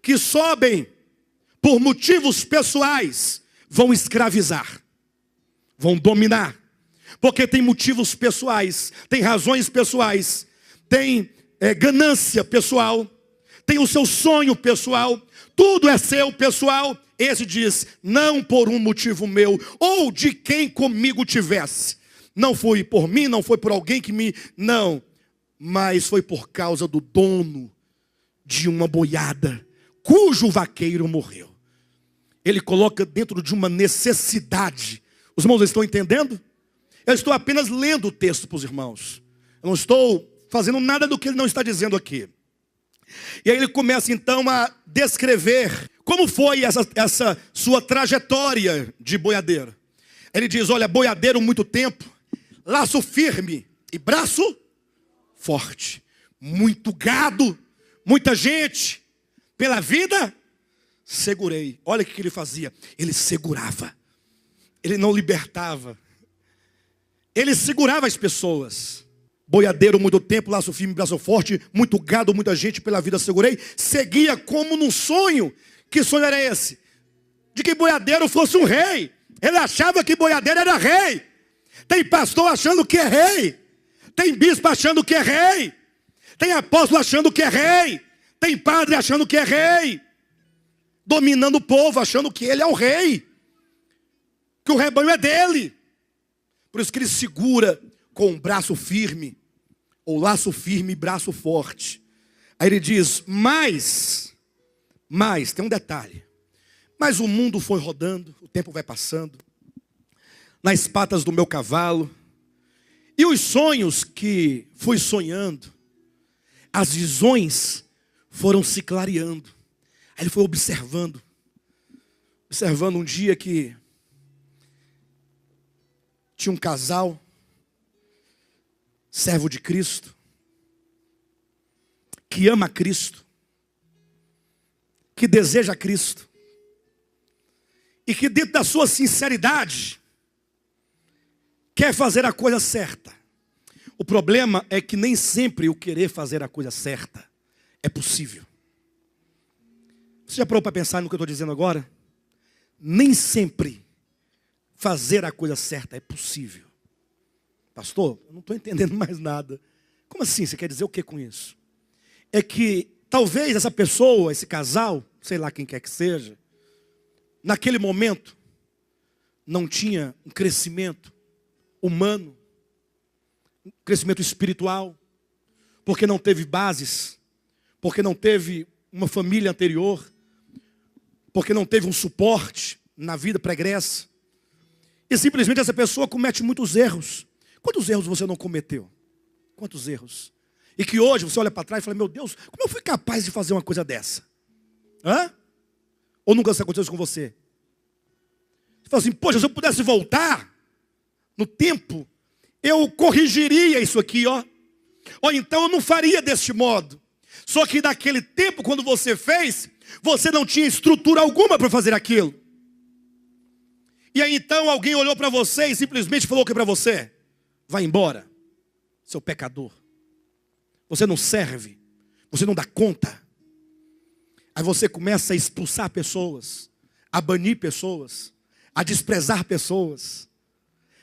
que sobem por motivos pessoais, vão escravizar, vão dominar, porque tem motivos pessoais, tem razões pessoais, tem ganância pessoal, tem o seu sonho pessoal, tudo é seu pessoal. Esse diz, não por um motivo meu, ou de quem comigo tivesse. Não foi por mim, não foi por alguém que me... Não, mas foi por causa do dono de uma boiada, cujo vaqueiro morreu. Ele coloca dentro de uma necessidade. Os irmãos estão entendendo? Eu estou apenas lendo o texto para os irmãos. Eu não estou fazendo nada do que ele não está dizendo aqui. E aí ele começa então a descrever Como foi essa sua trajetória de boiadeiro? Ele diz, olha, boiadeiro muito tempo, laço firme e braço forte. Muito gado, muita gente, pela vida, segurei. Olha o que ele fazia. Ele segurava. Ele não libertava. Ele segurava as pessoas. Boiadeiro muito tempo, laço firme, braço forte, muito gado, muita gente, pela vida segurei. Seguia como num sonho. Que sonho era esse? De que boiadeiro fosse um rei. Ele achava que boiadeiro era rei. Tem pastor achando que é rei. Tem bispo achando que é rei. Tem apóstolo achando que é rei. Tem padre achando que é rei. Dominando o povo, achando que ele é o rei. Que o rebanho é dele. Por isso que ele segura com o braço firme. Ou laço firme e braço forte. Aí ele diz, mas, tem um detalhe. Mas o mundo foi rodando, o tempo vai passando. Nas patas do meu cavalo. E os sonhos que fui sonhando, as visões foram se clareando. Aí ele foi observando um dia que tinha um casal, servo de Cristo, que ama Cristo, que deseja Cristo, e que dentro da sua sinceridade, quer fazer a coisa certa. O problema é que nem sempre o querer fazer a coisa certa é possível. Você já parou para pensar no que eu estou dizendo agora? Nem sempre fazer a coisa certa é possível. Pastor, eu não estou entendendo mais nada. Como assim? Você quer dizer o que com isso? É que talvez essa pessoa, esse casal, sei lá quem quer que seja, naquele momento, não tinha um crescimento humano, um crescimento espiritual, porque não teve bases, porque não teve uma família anterior, porque não teve um suporte na vida pregressa. E simplesmente essa pessoa comete muitos erros. Quantos erros você não cometeu? Quantos erros? E que hoje você olha para trás e fala, meu Deus, como eu fui capaz de fazer uma coisa dessa? Hã? Ou nunca aconteceu isso com você? Você fala assim, poxa, se eu pudesse voltar no tempo, eu corrigiria isso aqui, ó. Ou então eu não faria deste modo. Só que naquele tempo, quando você fez, você não tinha estrutura alguma para fazer aquilo. E aí então alguém olhou para você e simplesmente falou o que para você? Vai embora, seu pecador. Você não serve, você não dá conta. Aí você começa a expulsar pessoas, a banir pessoas, a desprezar pessoas.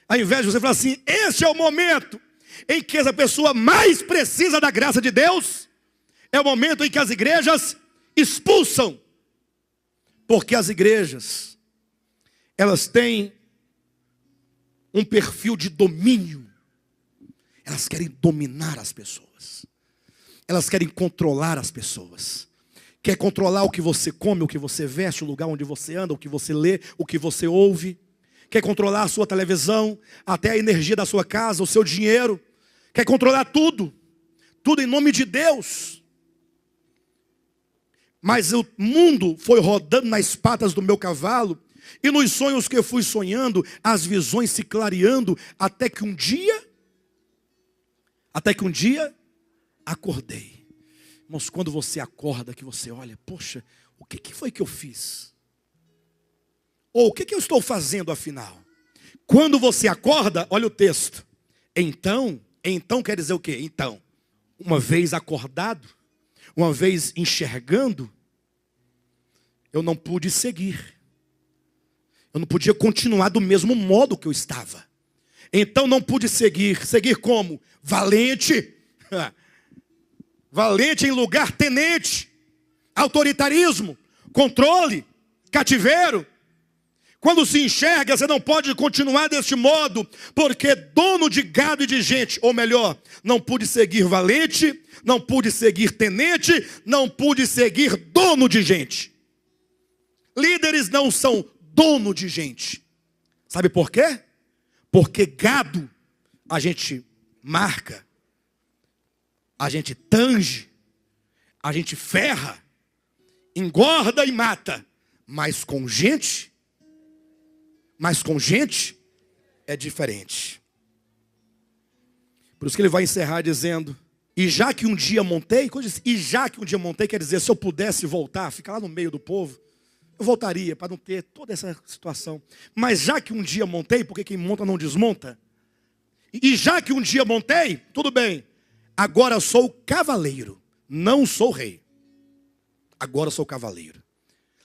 Ao invés de você falar assim, esse é o momento em que essa pessoa mais precisa da graça de Deus, é o momento em que as igrejas expulsam. Porque as igrejas, elas têm um perfil de domínio. Elas querem dominar as pessoas. Elas querem controlar as pessoas. Quer controlar o que você come, o que você veste, o lugar onde você anda, o que você lê, o que você ouve. Quer controlar a sua televisão, até a energia da sua casa, o seu dinheiro. Quer controlar tudo. Tudo em nome de Deus. Mas o mundo foi rodando nas patas do meu cavalo. E nos sonhos que eu fui sonhando, as visões se clareando, até que um dia acordei. Irmãos, quando você acorda, que você olha, poxa, o que foi que eu fiz? Ou o que eu estou fazendo afinal? Quando você acorda, olha o texto. Então quer dizer o quê? Então, uma vez acordado, uma vez enxergando, eu não pude seguir. Eu não podia continuar do mesmo modo que eu estava. Então não pude seguir. Seguir como? Valente. Valente em lugar tenente. Autoritarismo. Controle. Cativeiro. Quando se enxerga, você não pode continuar deste modo. Porque dono de gado e de gente. Ou melhor, não pude seguir valente. Não pude seguir tenente. Não pude seguir dono de gente. Líderes não são dono de gente. Sabe por quê? Porque gado a gente marca, a gente tange, a gente ferra, engorda e mata. Mas com gente é diferente. Por isso que ele vai encerrar dizendo: e já que um dia montei, quando diz, e já que um dia montei, quer dizer, se eu pudesse voltar, ficar lá no meio do povo, eu voltaria para não ter toda essa situação. Mas já que um dia montei, porque quem monta não desmonta. E já que um dia montei, tudo bem. Agora sou cavaleiro, não sou rei. Agora sou cavaleiro.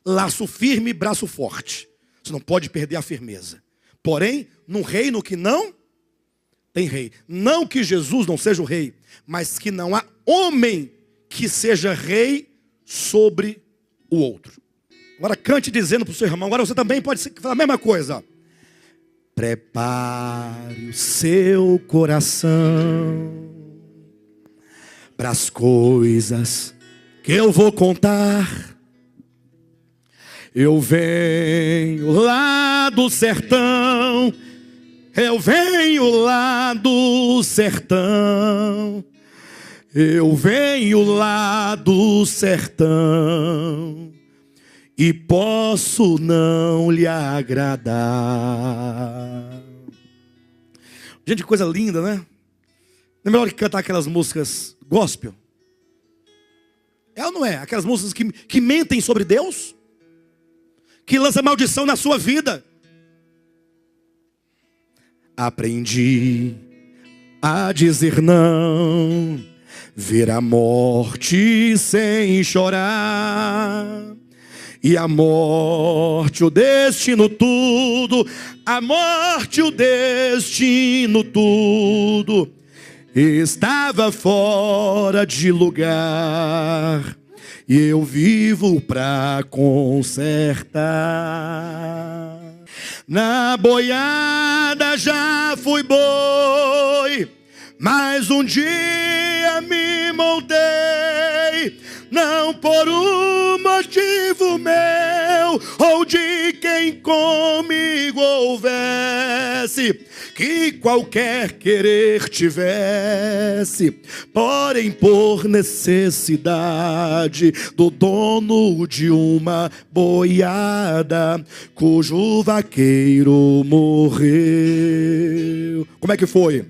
Laço firme, braço forte. Você não pode perder a firmeza. Porém, num reino que não tem rei. Não que Jesus não seja o rei, mas que não há homem que seja rei sobre o outro. Agora cante dizendo para o seu irmão, agora você também pode falar a mesma coisa. Prepare o seu coração para as coisas que eu vou contar. Eu venho lá do sertão. Eu venho lá do sertão. Eu venho lá do sertão. E posso não lhe agradar. Gente, que coisa linda, né? Não é melhor que cantar aquelas músicas gospel? É ou não é? Aquelas músicas que mentem sobre Deus? Que lançam maldição na sua vida? Aprendi a dizer não, ver a morte sem chorar. E a morte, o destino tudo, a morte, o destino tudo, estava fora de lugar. E eu vivo pra consertar. Na boiada já fui boi, mas um dia me moldei. Não por um motivo meu ou de quem comigo houvesse, que qualquer querer tivesse, porém por necessidade do dono de uma boiada, cujo vaqueiro morreu. Como é que foi?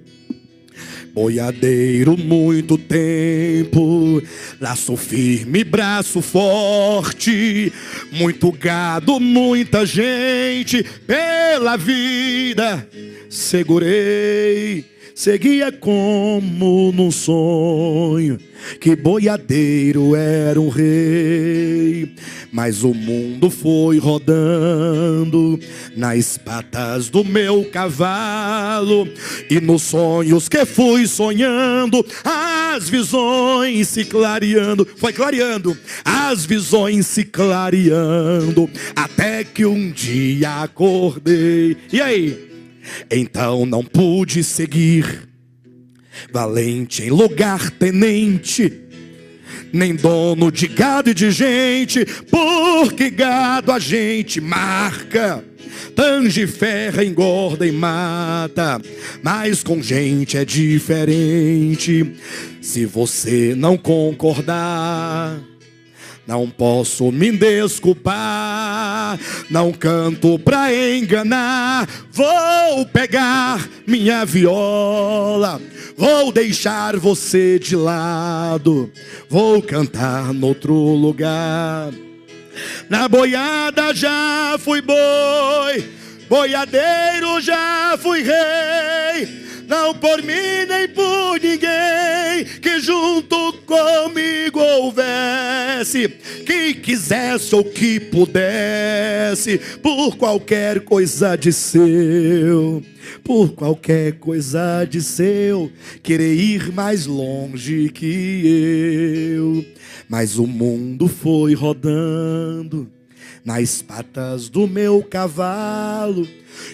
Boiadeiro muito tempo, laço firme, braço forte, muito gado, muita gente, pela vida segurei, seguia como num sonho, que boiadeiro era um rei. Mas o mundo foi rodando nas patas do meu cavalo, e nos sonhos que fui sonhando, as visões se clareando. Foi clareando, as visões se clareando, até que um dia acordei. E aí? Então não pude seguir valente em lugar tenente, nem dono de gado e de gente, porque gado a gente marca, tange, ferra, engorda e mata, mas com gente é diferente. Se você não concordar, não posso me desculpar, não canto pra enganar. Vou pegar minha viola, vou deixar você de lado, vou cantar noutro lugar. Na boiada já fui boi, boiadeiro já fui rei. Não por mim nem por ninguém que junto comigo houvesse, que quisesse ou que pudesse, por qualquer coisa de seu, por qualquer coisa de seu, querer ir mais longe que eu. Mas o mundo foi rodando nas patas do meu cavalo,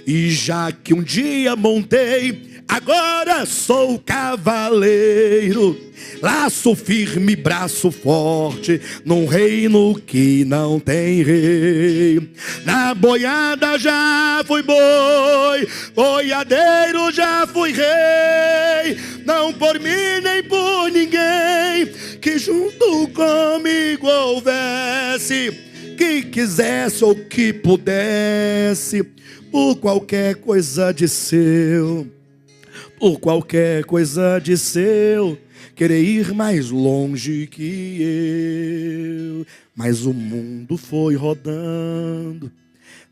e já que um dia montei, agora sou cavaleiro, laço firme, braço forte, num reino que não tem rei. Na boiada já fui boi, boiadeiro já fui rei. Não por mim nem por ninguém que junto comigo houvesse, que que quisesse ou que pudesse, por qualquer coisa de seu, por qualquer coisa de seu, querer ir mais longe que eu. Mas o mundo foi rodando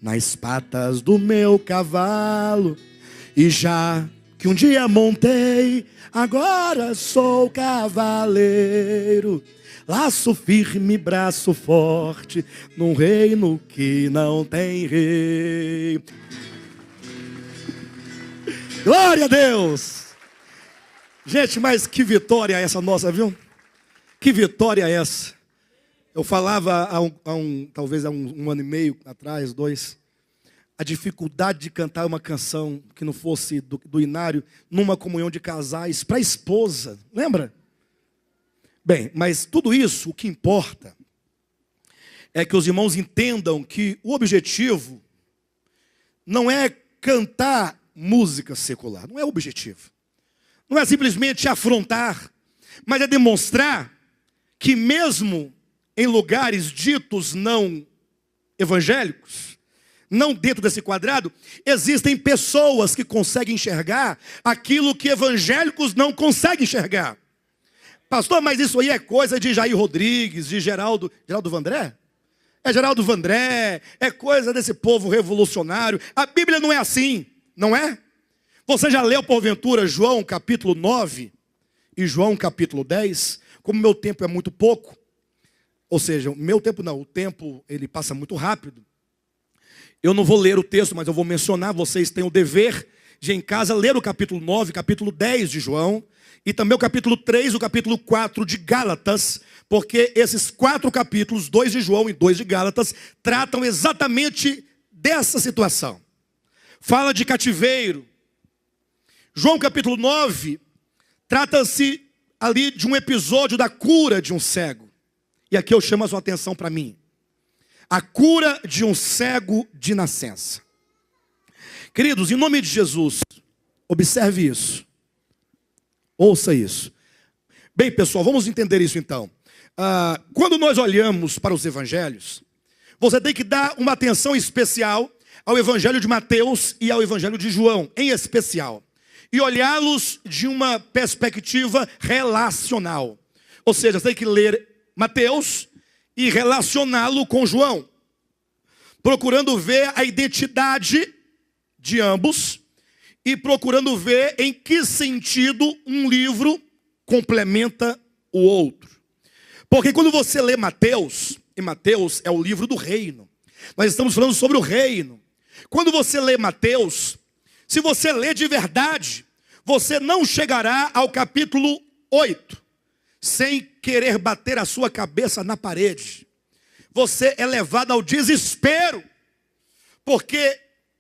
nas patas do meu cavalo, e já que um dia montei, agora sou cavaleiro. Laço firme, braço forte, num reino que não tem rei. Glória a Deus! Gente, mas que vitória é essa nossa, viu? Que vitória é essa? Eu falava talvez há um ano e meio atrás, 2, a dificuldade de cantar uma canção que não fosse do inário numa comunhão de casais para a esposa, lembra? Bem, mas tudo isso, o que importa é que os irmãos entendam que o objetivo não é cantar música secular, não é o objetivo. Não é simplesmente afrontar, mas é demonstrar que mesmo em lugares ditos não evangélicos, não dentro desse quadrado, existem pessoas que conseguem enxergar aquilo que evangélicos não conseguem enxergar. Pastor, mas isso aí é coisa de Jair Rodrigues, de Geraldo Vandré? É Geraldo Vandré, é coisa desse povo revolucionário. A Bíblia não é assim, não é? Você já leu porventura João capítulo 9 e João capítulo 10? Como meu tempo é muito pouco, ou seja, meu tempo não, o tempo ele passa muito rápido. Eu não vou ler o texto, mas eu vou mencionar, vocês têm o dever de em casa ler o capítulo 9, capítulo 10 de João, e também o capítulo 3, o capítulo 4 de Gálatas, porque esses 4 capítulos, 2 de João e 2 de Gálatas, tratam exatamente dessa situação. Fala de cativeiro. João capítulo 9, trata-se ali de um episódio da cura de um cego. E aqui eu chamo a sua atenção para mim. A cura de um cego de nascença. Queridos, em nome de Jesus, observe isso. Ouça isso. Bem, pessoal, vamos entender isso então. Quando nós olhamos para os evangelhos, você tem que dar uma atenção especial ao evangelho de Mateus e ao evangelho de João, em especial. E olhá-los de uma perspectiva relacional. Ou seja, você tem que ler Mateus e relacioná-lo com João, procurando ver a identidade de ambos e procurando ver em que sentido um livro complementa o outro. Porque quando você lê Mateus, e Mateus é o livro do reino, nós estamos falando sobre o reino. Quando você lê Mateus, se você lê de verdade, você não chegará ao capítulo 8 sem querer bater a sua cabeça na parede. Você é levado ao desespero, porque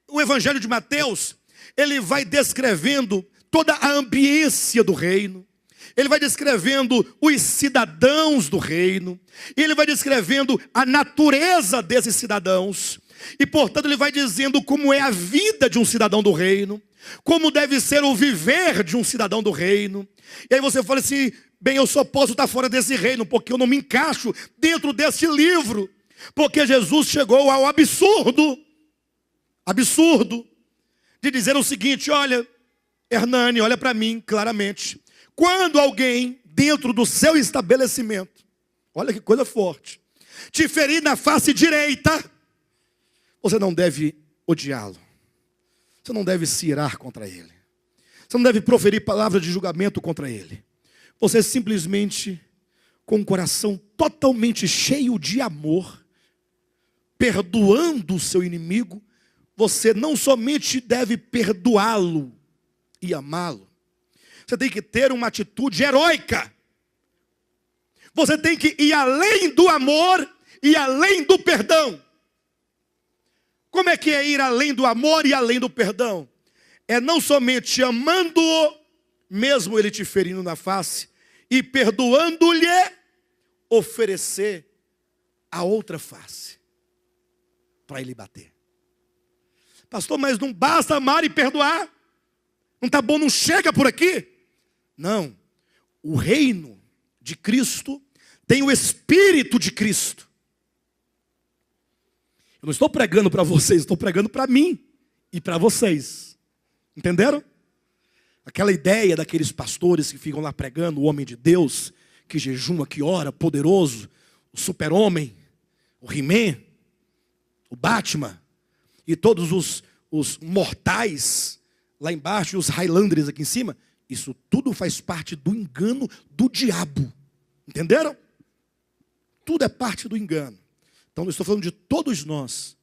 o evangelho de Mateus, ele vai descrevendo toda a ambiência do reino, ele vai descrevendo os cidadãos do reino, e ele vai descrevendo a natureza desses cidadãos, e portanto ele vai dizendo como é a vida de um cidadão do reino, como deve ser o viver de um cidadão do reino. E aí você fala assim, bem, eu só posso estar fora desse reino, porque eu não me encaixo dentro desse livro, porque Jesus chegou ao absurdo, de dizer o seguinte, olha, Hernani, olha para mim claramente, quando alguém dentro do seu estabelecimento, olha que coisa forte, te ferir na face direita, você não deve odiá-lo, você não deve se irar contra ele, você não deve proferir palavras de julgamento contra ele, você simplesmente, com o coração totalmente cheio de amor, perdoando o seu inimigo, você não somente deve perdoá-lo e amá-lo, você tem que ter uma atitude heróica. Você tem que ir além do amor e além do perdão. Como é que é ir além do amor e além do perdão? É não somente amando-o, mesmo ele te ferindo na face, e perdoando-lhe, oferecer a outra face para ele bater. Pastor, mas não basta amar e perdoar? Não está bom, não chega por aqui? Não. O reino de Cristo tem o Espírito de Cristo. Eu não estou pregando para vocês, estou pregando para mim e para vocês. Entenderam? Aquela ideia daqueles pastores que ficam lá pregando, o homem de Deus, que jejuma, que ora, poderoso, o super-homem, o He-Man, o Batman, e todos os mortais lá embaixo, e os Highlanders aqui em cima, isso tudo faz parte do engano do diabo. Entenderam? Tudo é parte do engano. Então eu estou falando de todos nós.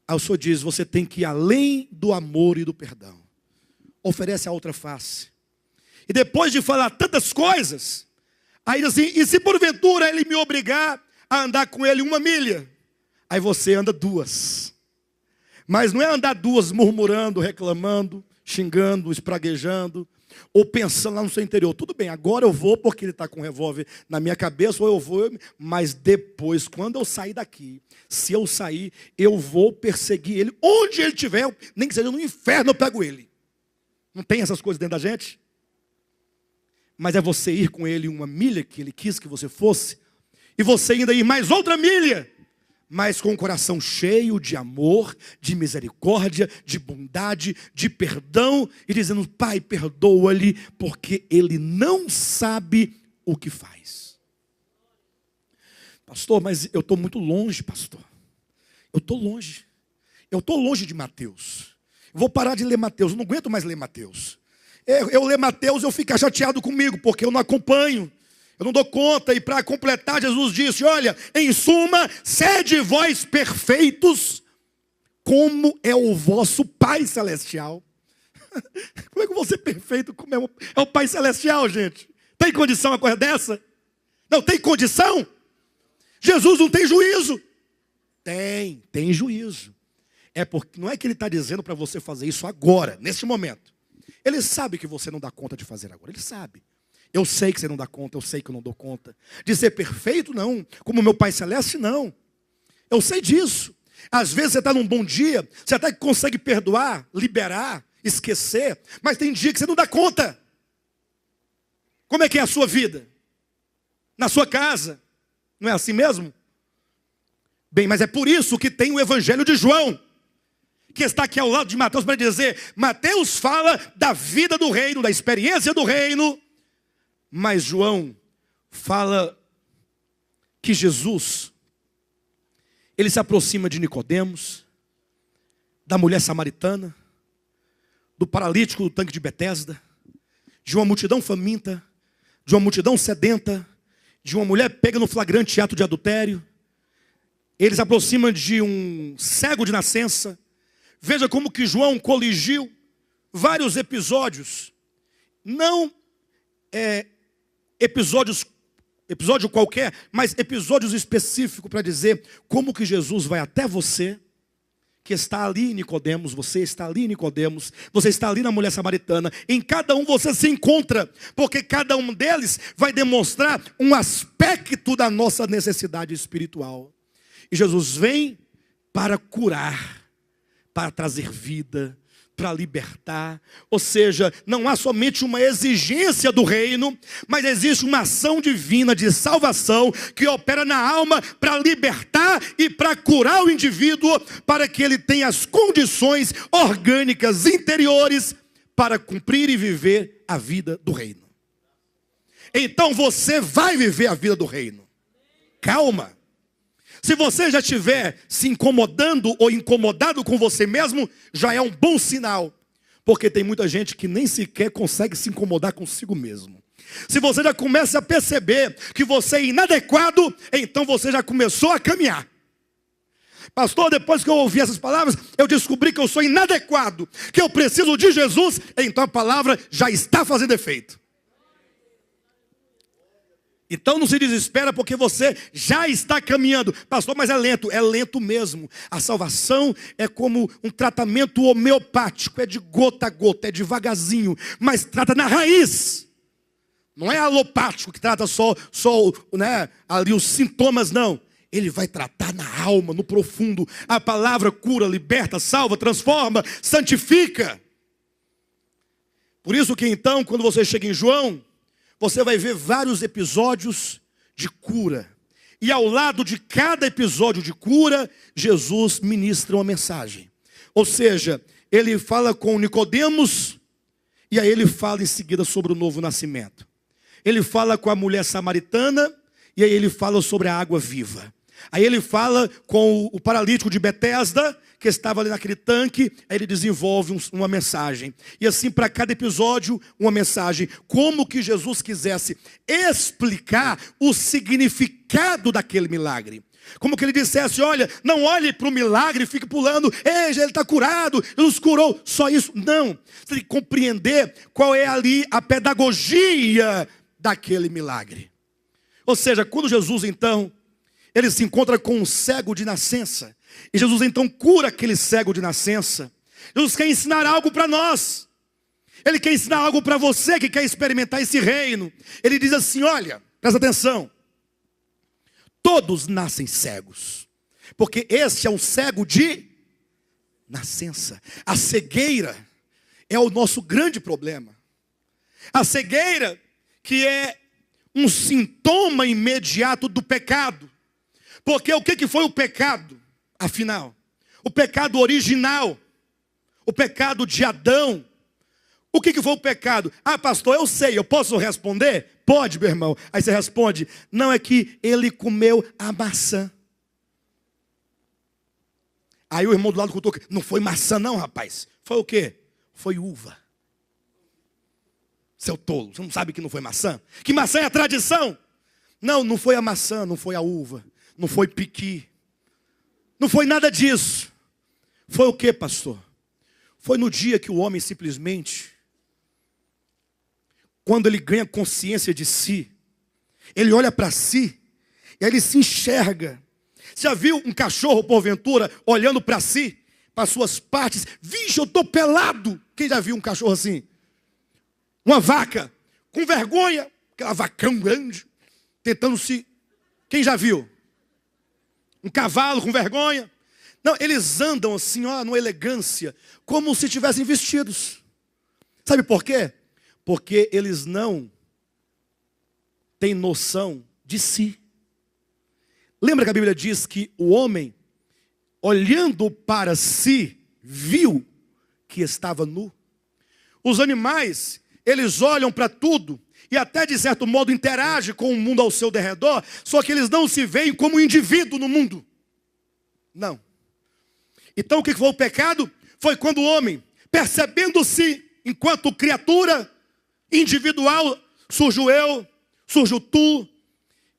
Aí o Senhor diz, você tem que ir além do amor e do perdão. Oferece a outra face. E depois de falar tantas coisas, aí diz assim, e se porventura ele me obrigar a andar com ele 1 milha? Aí você anda 2. Mas não é andar 2 murmurando, reclamando, xingando, espraguejando, ou pensando lá no seu interior, tudo bem, agora eu vou porque ele está com um revólver na minha cabeça, ou eu vou, mas depois, quando eu sair daqui, se eu sair, eu vou perseguir ele, onde ele estiver, nem que seja no inferno, eu pego ele. Não tem essas coisas dentro da gente? Mas é você ir com ele 1 milha, que ele quis que você fosse, e você ainda ir mais outra milha, mas com o coração cheio de amor, de misericórdia, de bondade, de perdão, e dizendo, Pai, perdoa-lhe, porque ele não sabe o que faz. Pastor, mas eu estou muito longe, pastor. Eu estou longe. Eu estou longe de Mateus. Eu vou parar de ler Mateus, eu não aguento mais ler Mateus. Eu ler Mateus, eu fico chateado comigo, porque eu não acompanho. Eu não dou conta, e para completar, Jesus disse, olha, em suma, sede vós perfeitos, como é o vosso Pai Celestial. Como é que eu vou ser perfeito como é o Pai Celestial, gente? Tem condição uma coisa dessa? Não tem condição? Jesus não tem juízo. Tem juízo. Não é que ele está dizendo para você fazer isso agora, neste momento. Ele sabe que você não dá conta de fazer agora, ele sabe. Eu sei que você não dá conta, eu sei que eu não dou conta. De ser perfeito, não. Como meu Pai Celeste, não. Eu sei disso. Às vezes você está num bom dia, você até consegue perdoar, liberar, esquecer, mas tem dia que você não dá conta. Como é que é a sua vida? Na sua casa? Não é assim mesmo? Bem, mas é por isso que tem o Evangelho de João, que está aqui ao lado de Mateus para dizer, Mateus fala da vida do reino, da experiência do reino, mas João fala que Jesus, ele se aproxima de Nicodemos, da mulher samaritana, do paralítico do tanque de Betesda, de uma multidão faminta, de uma multidão sedenta, de uma mulher pega no flagrante ato de adultério. Ele se aproxima de um cego de nascença. Veja como que João coligiu vários episódios, não episódio qualquer, mas episódios específicos para dizer como que Jesus vai até você, que está ali em Nicodemos, você está ali em Nicodemos, você está ali na mulher samaritana, em cada um você se encontra, porque cada um deles vai demonstrar um aspecto da nossa necessidade espiritual. E Jesus vem para curar, para trazer vida, para libertar. Ou seja, não há somente uma exigência do reino, mas existe uma ação divina de salvação que opera na alma para libertar e para curar o indivíduo, para que ele tenha as condições orgânicas interiores para cumprir e viver a vida do reino. Então você vai viver a vida do reino. Calma. Se você já estiver se incomodando ou incomodado com você mesmo, já é um bom sinal. Porque tem muita gente que nem sequer consegue se incomodar consigo mesmo. Se você já começa a perceber que você é inadequado, então você já começou a caminhar. Pastor, depois que eu ouvi essas palavras, eu descobri que eu sou inadequado, que eu preciso de Jesus, então a palavra já está fazendo efeito. Então não se desespera porque você já está caminhando. Pastor, mas é lento mesmo. A salvação é como um tratamento homeopático, é de gota a gota, é devagarzinho, mas trata na raiz. Não é alopático que trata só ali os sintomas, não. Ele vai tratar na alma, no profundo. A palavra cura, liberta, salva, transforma, santifica. Por isso que então, quando você chega em João, você vai ver vários episódios de cura. E ao lado de cada episódio de cura, Jesus ministra uma mensagem. Ou seja, ele fala com Nicodemos, e aí ele fala em seguida sobre o novo nascimento. Ele fala com a mulher samaritana, e aí ele fala sobre a água viva. Aí ele fala com o paralítico de Betesda, que estava ali naquele tanque, aí ele desenvolve uma mensagem. E assim para cada episódio, uma mensagem. Como que Jesus quisesse explicar o significado daquele milagre. Como que ele dissesse, olha, não olhe para o milagre e fique pulando, ei, ele está curado, Jesus curou, só isso. Não, você tem que compreender qual é ali a pedagogia daquele milagre. Ou seja, quando Jesus então, ele se encontra com um cego de nascença, e Jesus então cura aquele cego de nascença. Jesus quer ensinar algo para nós. Ele quer ensinar algo para você que quer experimentar esse reino. Ele diz assim, olha, presta atenção. Todos nascem cegos, porque este é um cego de nascença. A cegueira é o nosso grande problema. A cegueira que é um sintoma imediato do pecado. Porque o que foi o pecado? Afinal, o pecado original, o pecado de Adão. O que foi o pecado? Ah, pastor, eu sei, eu posso responder? Pode, meu irmão. Aí você responde, não, é que ele comeu a maçã. Aí o irmão do lado cutuca, não foi maçã não, rapaz. Foi o quê? Foi uva. Seu tolo, você não sabe que não foi maçã? Que maçã é a tradição? Não, não foi a maçã, não foi a uva, não foi piqui. Não foi nada disso. Foi o que, pastor? Foi no dia que o homem simplesmente, quando ele ganha consciência de si, ele olha para si, e aí ele se enxerga. Já viu um cachorro, porventura, olhando para si, para suas partes? Vixe, eu estou pelado. Quem já viu um cachorro assim? Uma vaca, com vergonha, aquela vacão grande, tentando se... Quem já viu? Um cavalo com vergonha. Não, eles andam assim, ó, numa elegância, como se tivessem vestidos. Sabe por quê? Porque eles não têm noção de si. Lembra que a Bíblia diz que o homem, olhando para si, viu que estava nu? Os animais, eles olham para tudo e até de certo modo interagem com o mundo ao seu derredor, só que eles não se veem como indivíduo no mundo. Não. Então o que foi o pecado? Foi quando o homem, percebendo-se enquanto criatura individual, surge o eu, surge o tu,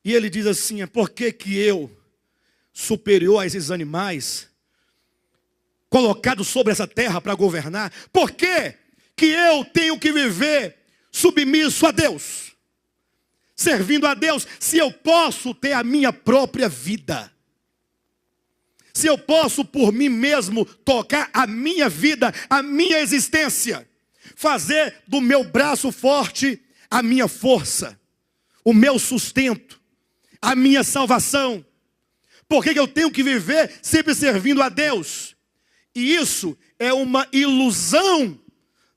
e ele diz assim, por que que eu, superior a esses animais, colocado sobre essa terra para governar, por que que eu tenho que viver submisso a Deus, servindo a Deus, se eu posso ter a minha própria vida? Se eu posso por mim mesmo tocar a minha vida, a minha existência, fazer do meu braço forte a minha força, o meu sustento, a minha salvação. Por que eu tenho que viver sempre servindo a Deus? E isso é uma ilusão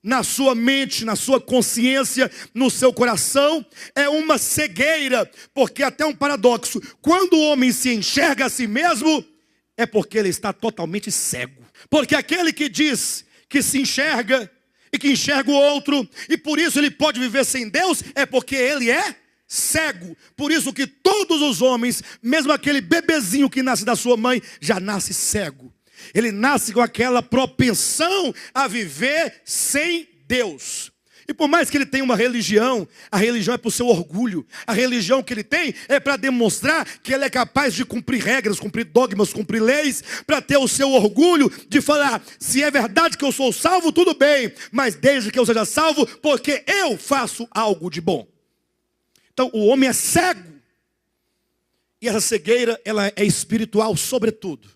na sua mente, na sua consciência, no seu coração. É uma cegueira, porque até um paradoxo. Quando o homem se enxerga a si mesmo, é porque ele está totalmente cego. Porque aquele que diz que se enxerga e que enxerga o outro, e por isso ele pode viver sem Deus, é porque ele é cego. Por isso que todos os homens, mesmo aquele bebezinho que nasce da sua mãe, já nasce cego. Ele nasce com aquela propensão a viver sem Deus. E por mais que ele tenha uma religião, a religião é para o seu orgulho. A religião que ele tem é para demonstrar que ele é capaz de cumprir regras, cumprir dogmas, cumprir leis, para ter o seu orgulho de falar, se é verdade que eu sou salvo, tudo bem, mas desde que eu seja salvo, porque eu faço algo de bom. Então o homem é cego. E essa cegueira, ela é espiritual sobretudo.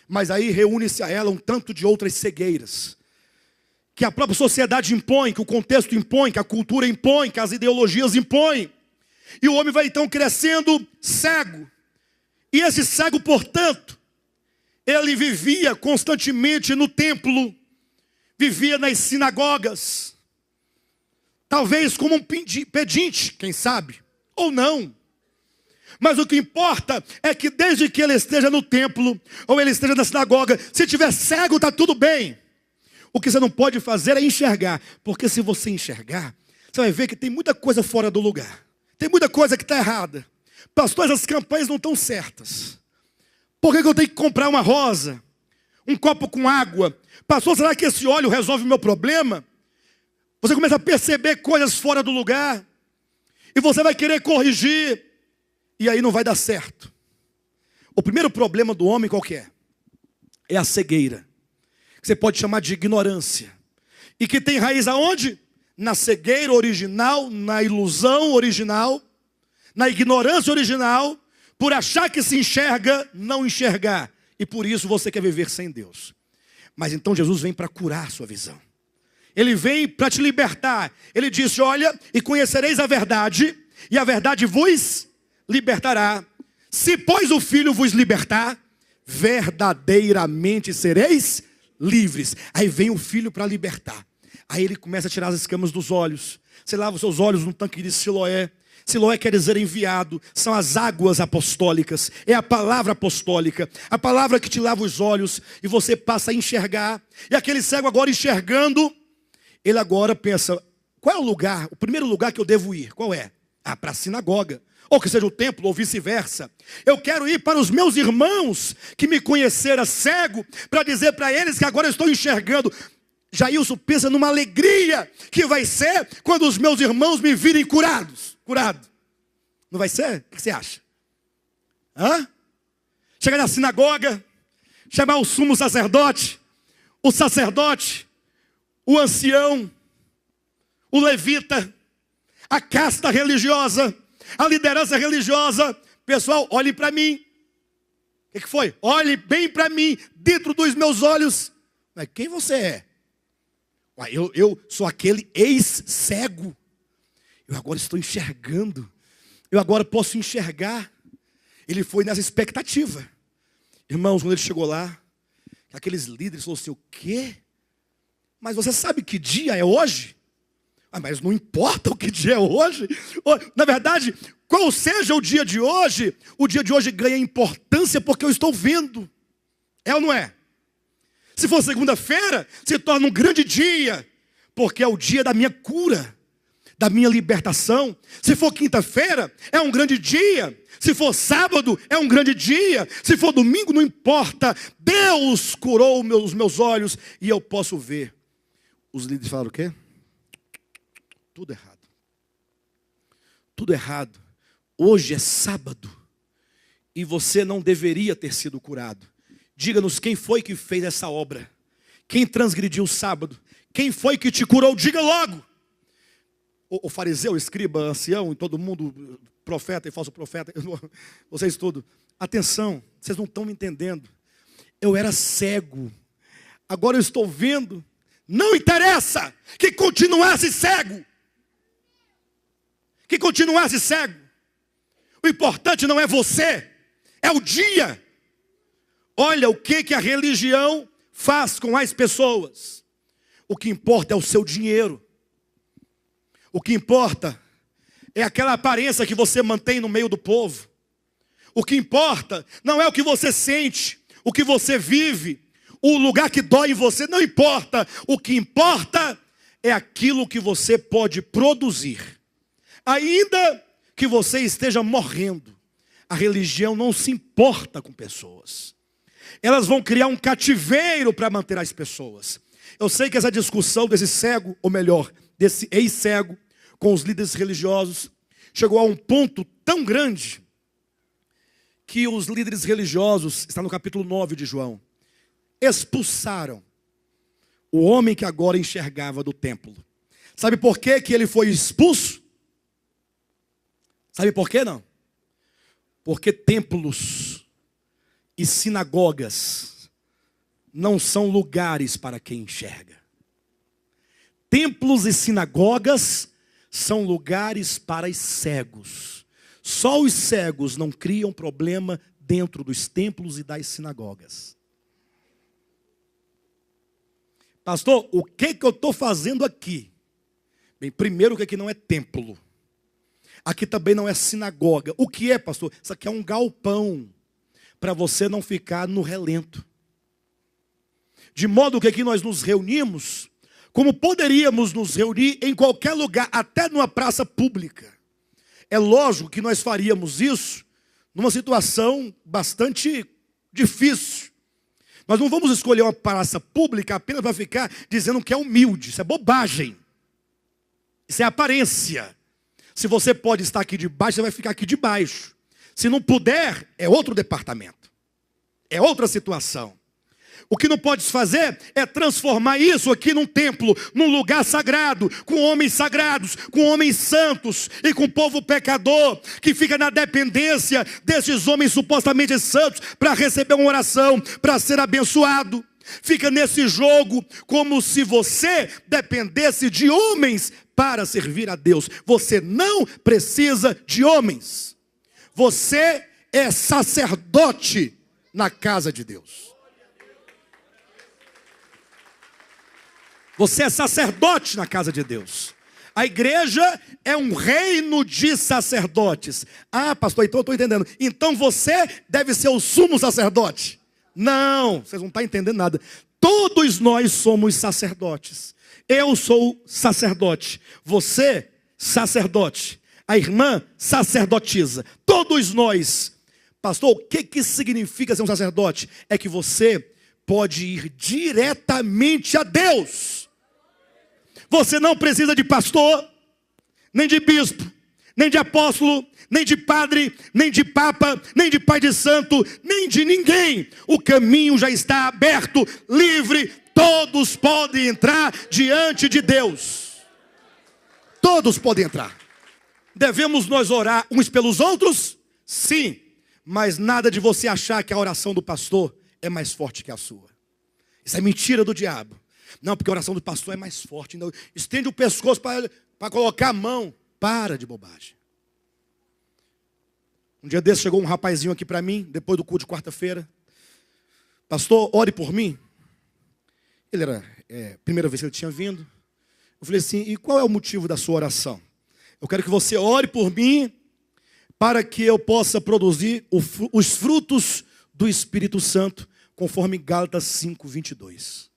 Mas aí reúne-se a ela um tanto de outras cegueiras, que a própria sociedade impõe, que o contexto impõe, que a cultura impõe, que as ideologias impõem. E o homem vai então crescendo cego. E esse cego, portanto, ele vivia constantemente no templo, vivia nas sinagogas, talvez como um pedinte, quem sabe, ou não. Mas o que importa é que desde que ele esteja no templo, ou ele esteja na sinagoga, se tiver cego, está tudo bem. O que você não pode fazer é enxergar. Porque se você enxergar, você vai ver que tem muita coisa fora do lugar. Tem muita coisa que está errada. Pastor, essas campanhas não estão certas. Por que eu tenho que comprar uma rosa? Um copo com água? Pastor, será que esse óleo resolve o meu problema? Você começa a perceber coisas fora do lugar. E você vai querer corrigir. E aí não vai dar certo. O primeiro problema do homem qual que é? É a cegueira. Que você pode chamar de ignorância. E que tem raiz aonde? Na cegueira original, na ilusão original, na ignorância original, por achar que se enxerga, não enxergar. E por isso você quer viver sem Deus. Mas então Jesus vem para curar a sua visão. Ele vem para te libertar. Ele disse, olha, e conhecereis a verdade, e a verdade vos libertará. Se, pois, o Filho vos libertar, verdadeiramente sereis livres. Aí vem o Filho para libertar. Aí ele começa a tirar as escamas dos olhos. Você lava os seus olhos no tanque de Siloé. Siloé quer dizer enviado. São as águas apostólicas. É a palavra apostólica. A palavra que te lava os olhos. E você passa a enxergar. E aquele cego agora enxergando, ele agora pensa, qual é o lugar, o primeiro lugar que eu devo ir? Qual é? Ah, para a sinagoga. Ou que seja o templo, ou vice-versa. Eu quero ir para os meus irmãos que me conheceram cego, para dizer para eles que agora eu estou enxergando. Jailson pensa numa alegria que vai ser quando os meus irmãos me virem curado. Não vai ser? O que você acha? Chegar na sinagoga, chamar o sumo sacerdote, o sacerdote, o ancião, o levita, a casta religiosa, a liderança religiosa. Pessoal, olhe para mim. O que foi? Olhe bem para mim, dentro dos meus olhos. Mas quem você é? Eu sou aquele ex-cego. Eu agora estou enxergando. Eu agora posso enxergar. Ele foi nessa expectativa. Irmãos, quando ele chegou lá, aqueles líderes falaram assim, o quê? Mas você sabe que dia é hoje? Mas não importa o que dia é hoje. Na verdade, qual seja o dia de hoje ganha importância porque eu estou vendo. É ou não é? Se for segunda-feira, se torna um grande dia, porque é o dia da minha cura, da minha libertação. Se for quinta-feira, é um grande dia. Se for sábado, é um grande dia. Se for domingo, não importa. Deus curou os meus olhos e eu posso ver. Os líderes falaram o quê? Tudo errado. Tudo errado. Hoje é sábado e você não deveria ter sido curado. Diga-nos quem foi que fez essa obra. Quem transgrediu o sábado? Quem foi que te curou? Diga logo. O fariseu, escriba, ancião e todo mundo, profeta e falso profeta, vocês tudo. Atenção, vocês não estão me entendendo. Eu era cego. Agora eu estou vendo. Não interessa que continuasse cego. Que continuasse cego. O importante não é você, é o dia. Olha o que a religião faz com as pessoas. O que importa é o seu dinheiro. O que importa é aquela aparência que você mantém no meio do povo. O que importa não é o que você sente, o que você vive, o lugar que dói em você, não importa. O que importa é aquilo que você pode produzir. Ainda que você esteja morrendo, a religião não se importa com pessoas. Elas vão criar um cativeiro para manter as pessoas. Eu sei que essa discussão desse cego, ou melhor, desse ex-cego, com os líderes religiosos, chegou a um ponto tão grande, que os líderes religiosos, está no capítulo 9 de João, expulsaram o homem que agora enxergava do templo. Sabe por que ele foi expulso? Sabe por que não? Porque templos e sinagogas não são lugares para quem enxerga. Templos e sinagogas são lugares para os cegos. Só os cegos não criam problema dentro dos templos e das sinagogas. Pastor, o que eu estou fazendo aqui? Bem, primeiro que aqui não é templo. Aqui também não é sinagoga. O que é, pastor? Isso aqui é um galpão, para você não ficar no relento. De modo que aqui nós nos reunimos, como poderíamos nos reunir em qualquer lugar, até numa praça pública. É lógico que nós faríamos isso numa situação bastante difícil. Nós não vamos escolher uma praça pública apenas para ficar dizendo que é humilde. Isso é bobagem. Isso é aparência. Se você pode estar aqui de baixo, você vai ficar aqui de baixo. Se não puder, é outro departamento. É outra situação. O que não pode fazer é transformar isso aqui num templo, num lugar sagrado, com homens sagrados, com homens santos e com povo pecador, que fica na dependência desses homens supostamente santos para receber uma oração, para ser abençoado. Fica nesse jogo como se você dependesse de homens para servir a Deus. Você não precisa de homens. Você é sacerdote na casa de Deus. Você é sacerdote na casa de Deus. A igreja é um reino de sacerdotes. Ah, pastor, então eu estou entendendo. Então você deve ser o sumo sacerdote. Não, vocês não estão entendendo nada. Todos nós somos sacerdotes. Eu sou sacerdote. Você, sacerdote. A irmã, sacerdotisa. Todos nós. Pastor, o que significa ser um sacerdote? É que você pode ir diretamente a Deus. Você não precisa de pastor, nem de bispo, nem de apóstolo, nem de padre, nem de papa, nem de pai de santo, nem de ninguém. O caminho já está aberto, livre. Todos podem entrar diante de Deus. Todos podem entrar. Devemos nós orar uns pelos outros? Sim. Mas nada de você achar que a oração do pastor é mais forte que a sua. Isso é mentira do diabo. Não, porque a oração do pastor é mais forte. Não, estende o pescoço para colocar a mão. Para de bobagem. Um dia desse chegou um rapazinho aqui para mim, depois do culto de quarta-feira. Pastor, ore por mim. Ele era primeira vez que ele tinha vindo. Eu falei assim, e qual é o motivo da sua oração? Eu quero que você ore por mim, para que eu possa produzir os frutos do Espírito Santo, conforme Gálatas 5:22.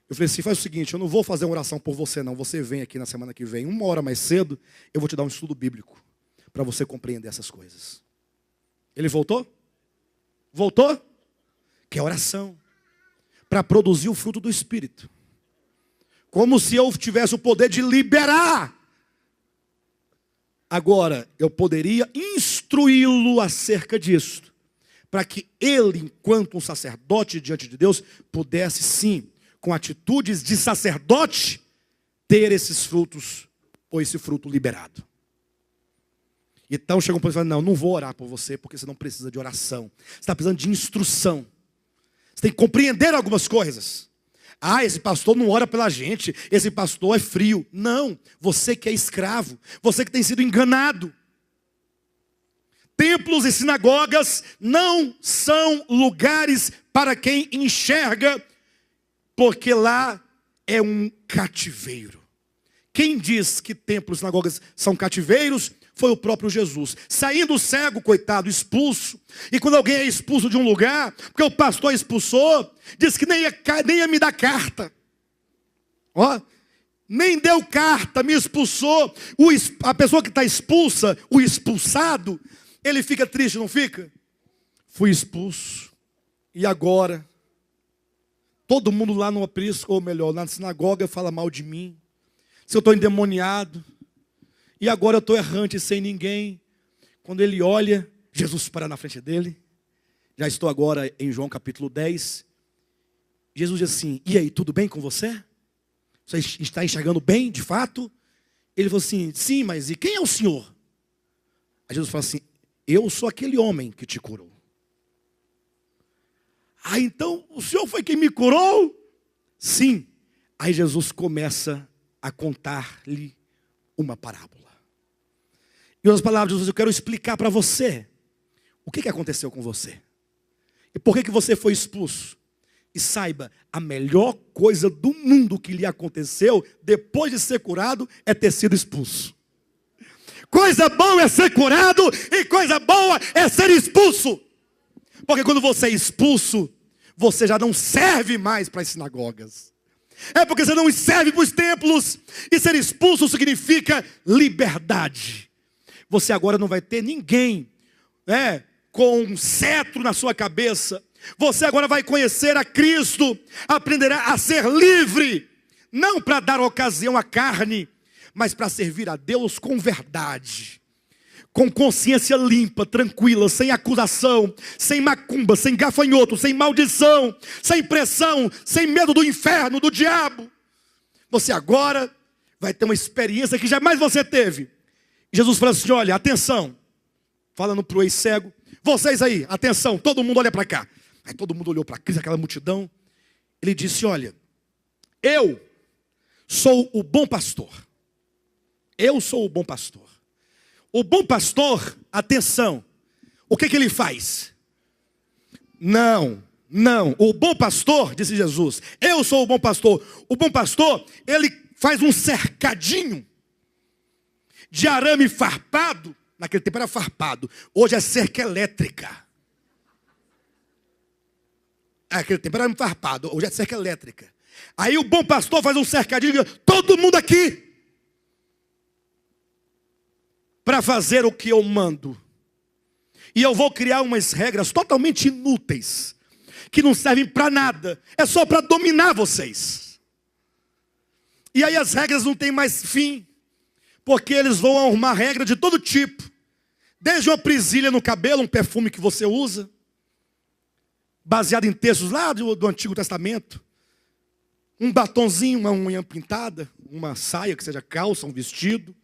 Eu falei assim, faz o seguinte, eu não vou fazer uma oração por você não, você vem aqui na semana que vem, 1 hora mais cedo, eu vou te dar um estudo bíblico, para você compreender essas coisas. Ele voltou? Voltou? Que é oração, para produzir o fruto do Espírito. Como se eu tivesse o poder de liberar. Agora, eu poderia instruí-lo acerca disso, para que ele, enquanto um sacerdote diante de Deus, pudesse sim, com atitudes de sacerdote, ter esses frutos, ou esse fruto liberado. Então chega um ponto e fala, não vou orar por você, porque você não precisa de oração. Você está precisando de instrução. Você tem que compreender algumas coisas. Ah, esse pastor não ora pela gente, esse pastor é frio. Não, você que é escravo, você que tem sido enganado. Templos e sinagogas não são lugares para quem enxerga, porque lá é um cativeiro. Quem diz que templos e sinagogas são cativeiros foi o próprio Jesus. Saindo cego, coitado, expulso. E quando alguém é expulso de um lugar, porque o pastor expulsou, diz que nem ia me dar carta. Ó, nem deu carta, me expulsou. A pessoa que está expulsa, o expulsado, ele fica triste, não fica? Fui expulso. E agora? Todo mundo lá no aprisco, ou melhor, na sinagoga fala mal de mim. Se eu estou endemoniado. E agora eu estou errante sem ninguém. Quando ele olha, Jesus para na frente dele. Já estou agora em João capítulo 10. Jesus diz assim, e aí, tudo bem com você? Você está enxergando bem, de fato? Ele falou assim, sim, mas e quem é o Senhor? Aí Jesus fala assim, eu sou aquele homem que te curou. Ah, então o Senhor foi quem me curou? Sim. Aí Jesus começa a contar-lhe uma parábola. Em outras palavras, Jesus, eu quero explicar para você o que aconteceu com você. E por que você foi expulso. E saiba, a melhor coisa do mundo que lhe aconteceu, depois de ser curado, é ter sido expulso. Coisa boa é ser curado e coisa boa é ser expulso. Porque quando você é expulso, você já não serve mais para as sinagogas. É porque você não serve para os templos. E ser expulso significa liberdade. Você agora não vai ter ninguém com um cetro na sua cabeça. Você agora vai conhecer a Cristo, aprenderá a ser livre. Não para dar ocasião à carne, mas para servir a Deus com verdade. Com consciência limpa, tranquila, sem acusação, sem macumba, sem gafanhoto, sem maldição, sem pressão, sem medo do inferno, do diabo. Você agora vai ter uma experiência que jamais você teve. Jesus falou assim, olha, atenção, falando para o ex-cego, vocês aí, atenção, todo mundo olha para cá. Aí todo mundo olhou para Cristo, aquela multidão. Ele disse, olha, eu sou o bom pastor. Eu sou o bom pastor. O bom pastor, atenção, o que ele faz? Não, o bom pastor, disse Jesus, eu sou o bom pastor. O bom pastor, ele faz um cercadinho de arame farpado. Naquele tempo era farpado, hoje é cerca elétrica. Naquele tempo era arame farpado, hoje é cerca elétrica. Aí o bom pastor faz um cercadinho, todo mundo aqui, para fazer o que eu mando. E eu vou criar umas regras totalmente inúteis, que não servem para nada, é só para dominar vocês. E aí as regras não têm mais fim, porque eles vão arrumar regra de todo tipo, desde uma presilha no cabelo, um perfume que você usa, baseado em textos lá do Antigo Testamento, um batonzinho, uma unha pintada, uma saia que seja calça, um vestido,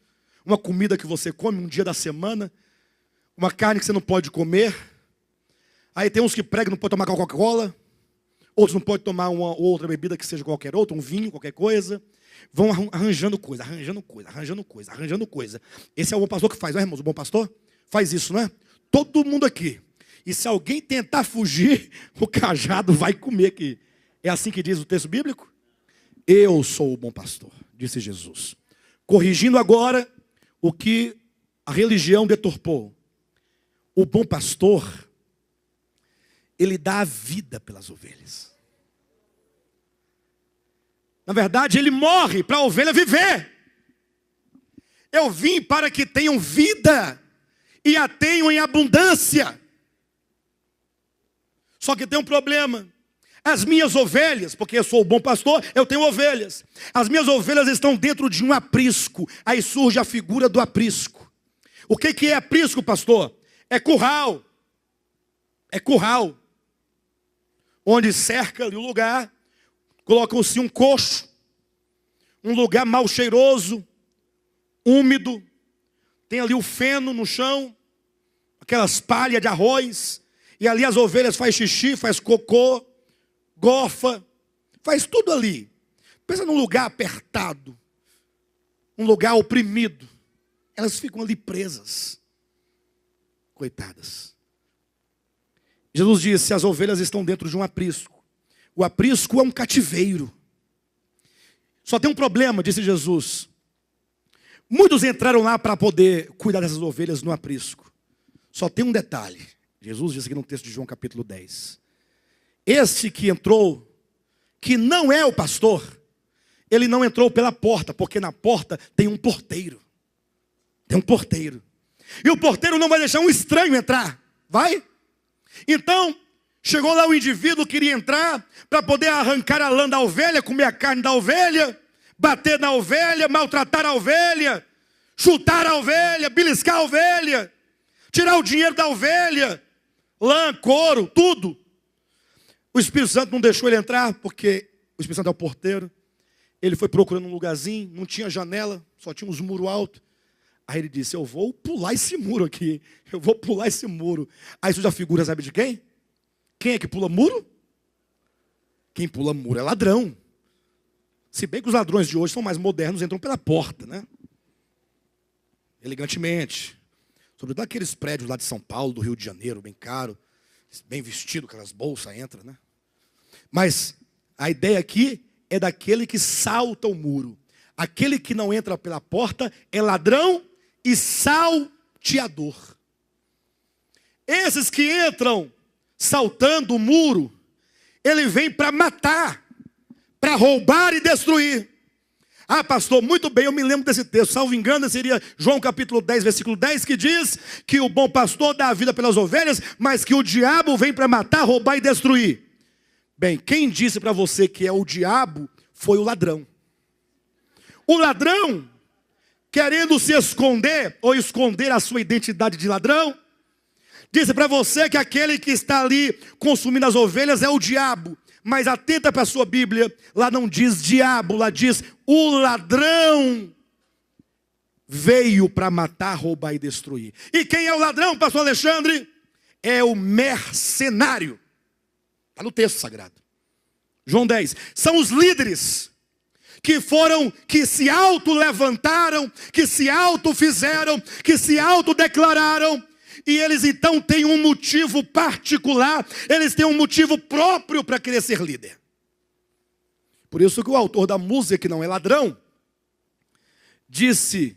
uma comida que você come um dia da semana, uma carne que você não pode comer. Aí tem uns que pregam que não pode tomar Coca-Cola, outros não podem tomar uma outra bebida que seja qualquer outra, um vinho, qualquer coisa. Vão arranjando coisa. Esse é o bom pastor que faz, não é, irmãos? O bom pastor faz isso, não é? Todo mundo aqui. E se alguém tentar fugir, o cajado vai comer aqui. É assim que diz o texto bíblico? Eu sou o bom pastor, disse Jesus. Corrigindo agora o que a religião deturpou. O bom pastor, ele dá a vida pelas ovelhas. Na verdade, ele morre para a ovelha viver. Eu vim para que tenham vida e a tenham em abundância. Só que tem um problema. As minhas ovelhas, porque eu sou o bom pastor, eu tenho ovelhas. As minhas ovelhas estão dentro de um aprisco. Aí surge a figura do aprisco. O que é aprisco, pastor? É curral. É curral. Onde cerca ali o lugar, colocam-se um coxo, um lugar mal cheiroso, úmido. Tem ali o feno no chão, aquelas palhas de arroz. E ali as ovelhas faz xixi, faz cocô, gofa, faz tudo ali. Pensa num lugar apertado, um lugar oprimido. Elas ficam ali presas. Coitadas. Jesus disse, as ovelhas estão dentro de um aprisco. O aprisco é um cativeiro. Só tem um problema, disse Jesus. Muitos entraram lá para poder cuidar dessas ovelhas no aprisco. Só tem um detalhe. Jesus disse aqui no texto de João capítulo 10. Esse que entrou, que não é o pastor, ele não entrou pela porta, porque na porta tem um porteiro. Tem um porteiro. E o porteiro não vai deixar um estranho entrar. Vai? Então, chegou lá o indivíduo, queria entrar, para poder arrancar a lã da ovelha, comer a carne da ovelha, bater na ovelha, maltratar a ovelha, chutar a ovelha, beliscar a ovelha, tirar o dinheiro da ovelha, lã, couro, tudo. O Espírito Santo não deixou ele entrar, porque o Espírito Santo é o porteiro. Ele foi procurando um lugarzinho, não tinha janela, só tinha uns muros altos. Aí ele disse, eu vou pular esse muro aqui. Eu vou pular esse muro. Aí surge a figura, sabe de quem? Quem é que pula muro? Quem pula muro é ladrão. Se bem que os ladrões de hoje são mais modernos, entram pela porta, né? Elegantemente. Sobretudo aqueles prédios lá de São Paulo, do Rio de Janeiro, bem caro. Bem vestido, aquelas bolsas entram, né? Mas a ideia aqui é daquele que salta o muro. Aquele que não entra pela porta é ladrão e salteador. Esses que entram saltando o muro, ele vem para matar, para roubar e destruir. Ah, pastor, muito bem, eu me lembro desse texto. Salvo engano, seria João capítulo 10, versículo 10, que diz que o bom pastor dá a vida pelas ovelhas, mas que o diabo vem para matar, roubar e destruir. Bem, quem disse para você que é o diabo foi o ladrão. O ladrão, querendo se esconder ou esconder a sua identidade de ladrão, disse para você que aquele que está ali consumindo as ovelhas é o diabo. Mas atenta para a sua Bíblia, lá não diz diabo, lá diz o ladrão veio para matar, roubar e destruir. E quem é o ladrão, pastor Alexandre? É o mercenário. Está no texto sagrado. João 10. São os líderes que se auto-levantaram, que se auto-fizeram, que se auto-declararam. E eles então têm um motivo particular, eles têm um motivo próprio para querer ser líder. Por isso que o autor da música, que não é ladrão, disse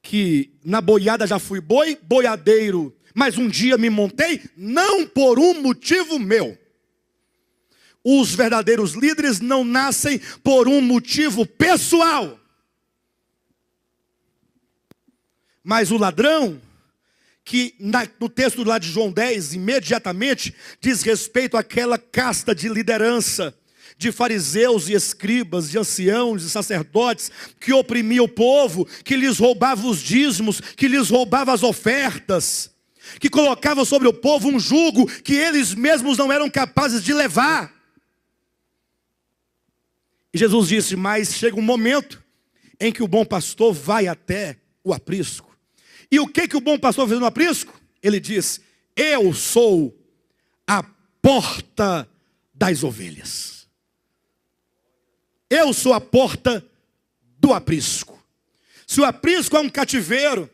que na boiada já fui boi, boiadeiro, mas um dia me montei, não por um motivo meu. Os verdadeiros líderes não nascem por um motivo pessoal. Mas o ladrão, que no texto lá de João 10, imediatamente, diz respeito àquela casta de liderança, de fariseus e escribas, de anciãos e sacerdotes, que oprimia o povo, que lhes roubava os dízimos, que lhes roubava as ofertas, que colocava sobre o povo um jugo que eles mesmos não eram capazes de levar. E Jesus disse, mas chega um momento em que o bom pastor vai até o aprisco. E o que o bom pastor fez no aprisco? Ele diz, eu sou a porta das ovelhas. Eu sou a porta do aprisco. Se o aprisco é um cativeiro,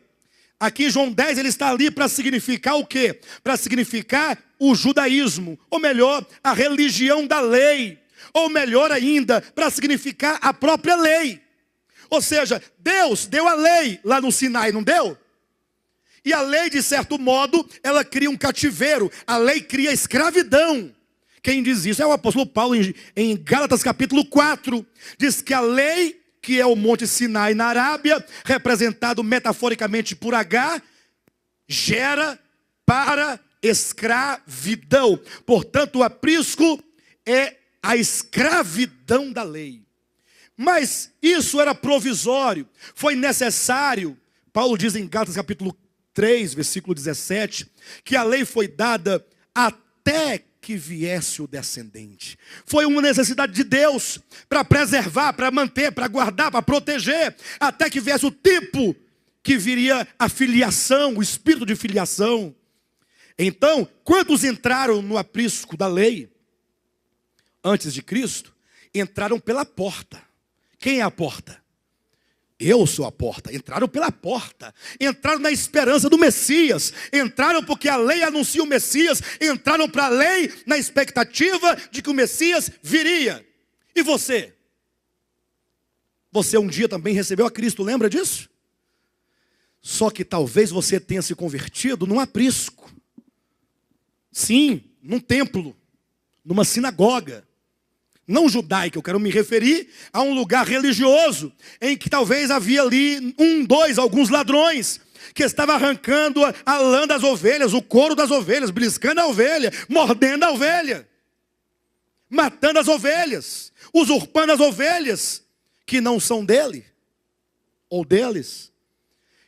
aqui em João 10 ele está ali para significar o quê? Para significar o judaísmo, ou melhor, a religião da lei. Ou melhor ainda, para significar a própria lei. Ou seja, Deus deu a lei lá no Sinai, não deu? E a lei, de certo modo, ela cria um cativeiro. A lei cria escravidão. Quem diz isso é o apóstolo Paulo em Gálatas capítulo 4. Diz que a lei, que é o monte Sinai na Arábia, representado metaforicamente por H, gera para escravidão. Portanto, o aprisco é a escravidão da lei. Mas isso era provisório. Foi necessário. Paulo diz em Gálatas capítulo 3, versículo 17, que a lei foi dada até que viesse o descendente. Foi uma necessidade de Deus para preservar, para manter, para guardar, para proteger, até que viesse o tempo que viria a filiação, o espírito de filiação. Então, quantos entraram no aprisco da lei, antes de Cristo, entraram pela porta. Quem é a porta? Eu sou a porta. Entraram pela porta. Entraram na esperança do Messias. Entraram porque a lei anuncia o Messias. Entraram para a lei na expectativa de que o Messias viria. E você? Você um dia também recebeu a Cristo, lembra disso? Só que talvez você tenha se convertido num aprisco. Sim, num templo, numa sinagoga. Não judaica, eu quero me referir a um lugar religioso, em que talvez havia ali alguns ladrões, que estavam arrancando a lã das ovelhas, o couro das ovelhas, beliscando a ovelha, mordendo a ovelha, matando as ovelhas, usurpando as ovelhas, que não são dele, ou deles.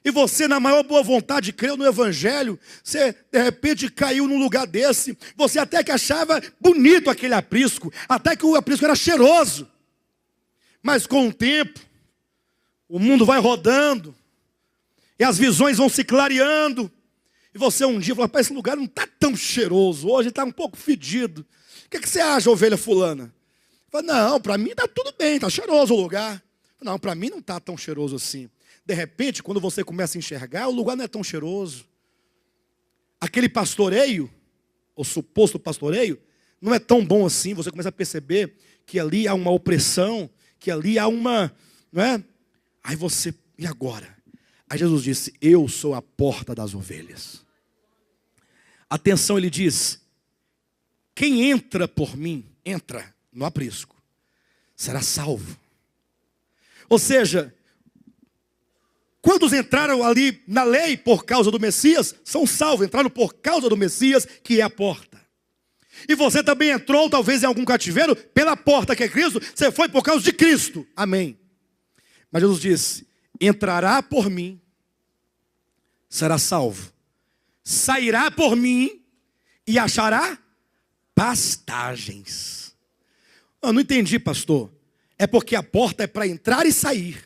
E você, na maior boa vontade, creu no Evangelho, você de repente caiu num lugar desse, você até que achava bonito aquele aprisco, até que o aprisco era cheiroso. Mas com o tempo, o mundo vai rodando, e as visões vão se clareando, e você um dia fala, esse lugar não está tão cheiroso, hoje está um pouco fedido. O que você acha, ovelha fulana? Fala, não, para mim está tudo bem, está cheiroso o lugar. Não, para mim não está tão cheiroso assim. De repente, quando você começa a enxergar, o lugar não é tão cheiroso. Aquele pastoreio, o suposto pastoreio, não é tão bom assim. Você começa a perceber que ali há uma opressão, que ali há uma, não é? Aí você, e agora? Aí Jesus disse: eu sou a porta das ovelhas. Atenção, ele diz: quem entra por mim, entra no aprisco, será salvo. Ou seja, quantos entraram ali na lei por causa do Messias, são salvos, entraram por causa do Messias, que é a porta. E você também entrou, talvez em algum cativeiro, pela porta que é Cristo, você foi por causa de Cristo, amém. Mas Jesus disse: entrará por mim, será salvo, sairá por mim e achará pastagens. Eu não entendi, pastor. É porque a porta é para entrar e sair.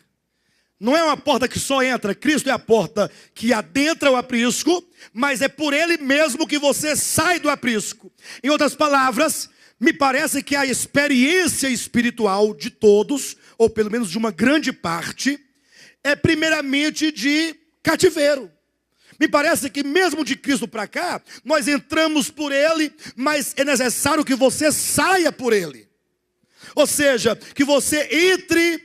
Não é uma porta que só entra. Cristo é a porta que adentra o aprisco, mas é por Ele mesmo que você sai do aprisco. Em outras palavras, me parece que a experiência espiritual de todos, ou pelo menos de uma grande parte, é primeiramente de cativeiro. Me parece que mesmo de Cristo para cá, nós entramos por Ele, mas é necessário que você saia por Ele. Ou seja, que você entre,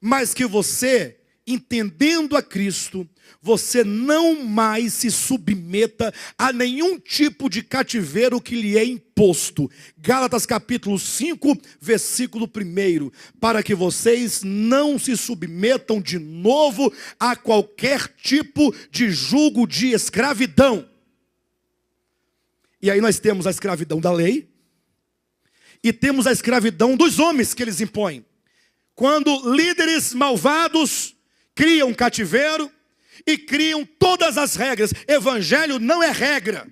mas que você, entendendo a Cristo, você não mais se submeta a nenhum tipo de cativeiro que lhe é imposto. Gálatas capítulo 5, versículo 1. Para que vocês não se submetam de novo a qualquer tipo de jugo de escravidão. E aí nós temos a escravidão da lei e temos a escravidão dos homens que eles impõem. Quando líderes malvados criam cativeiro e criam todas as regras. Evangelho não é regra.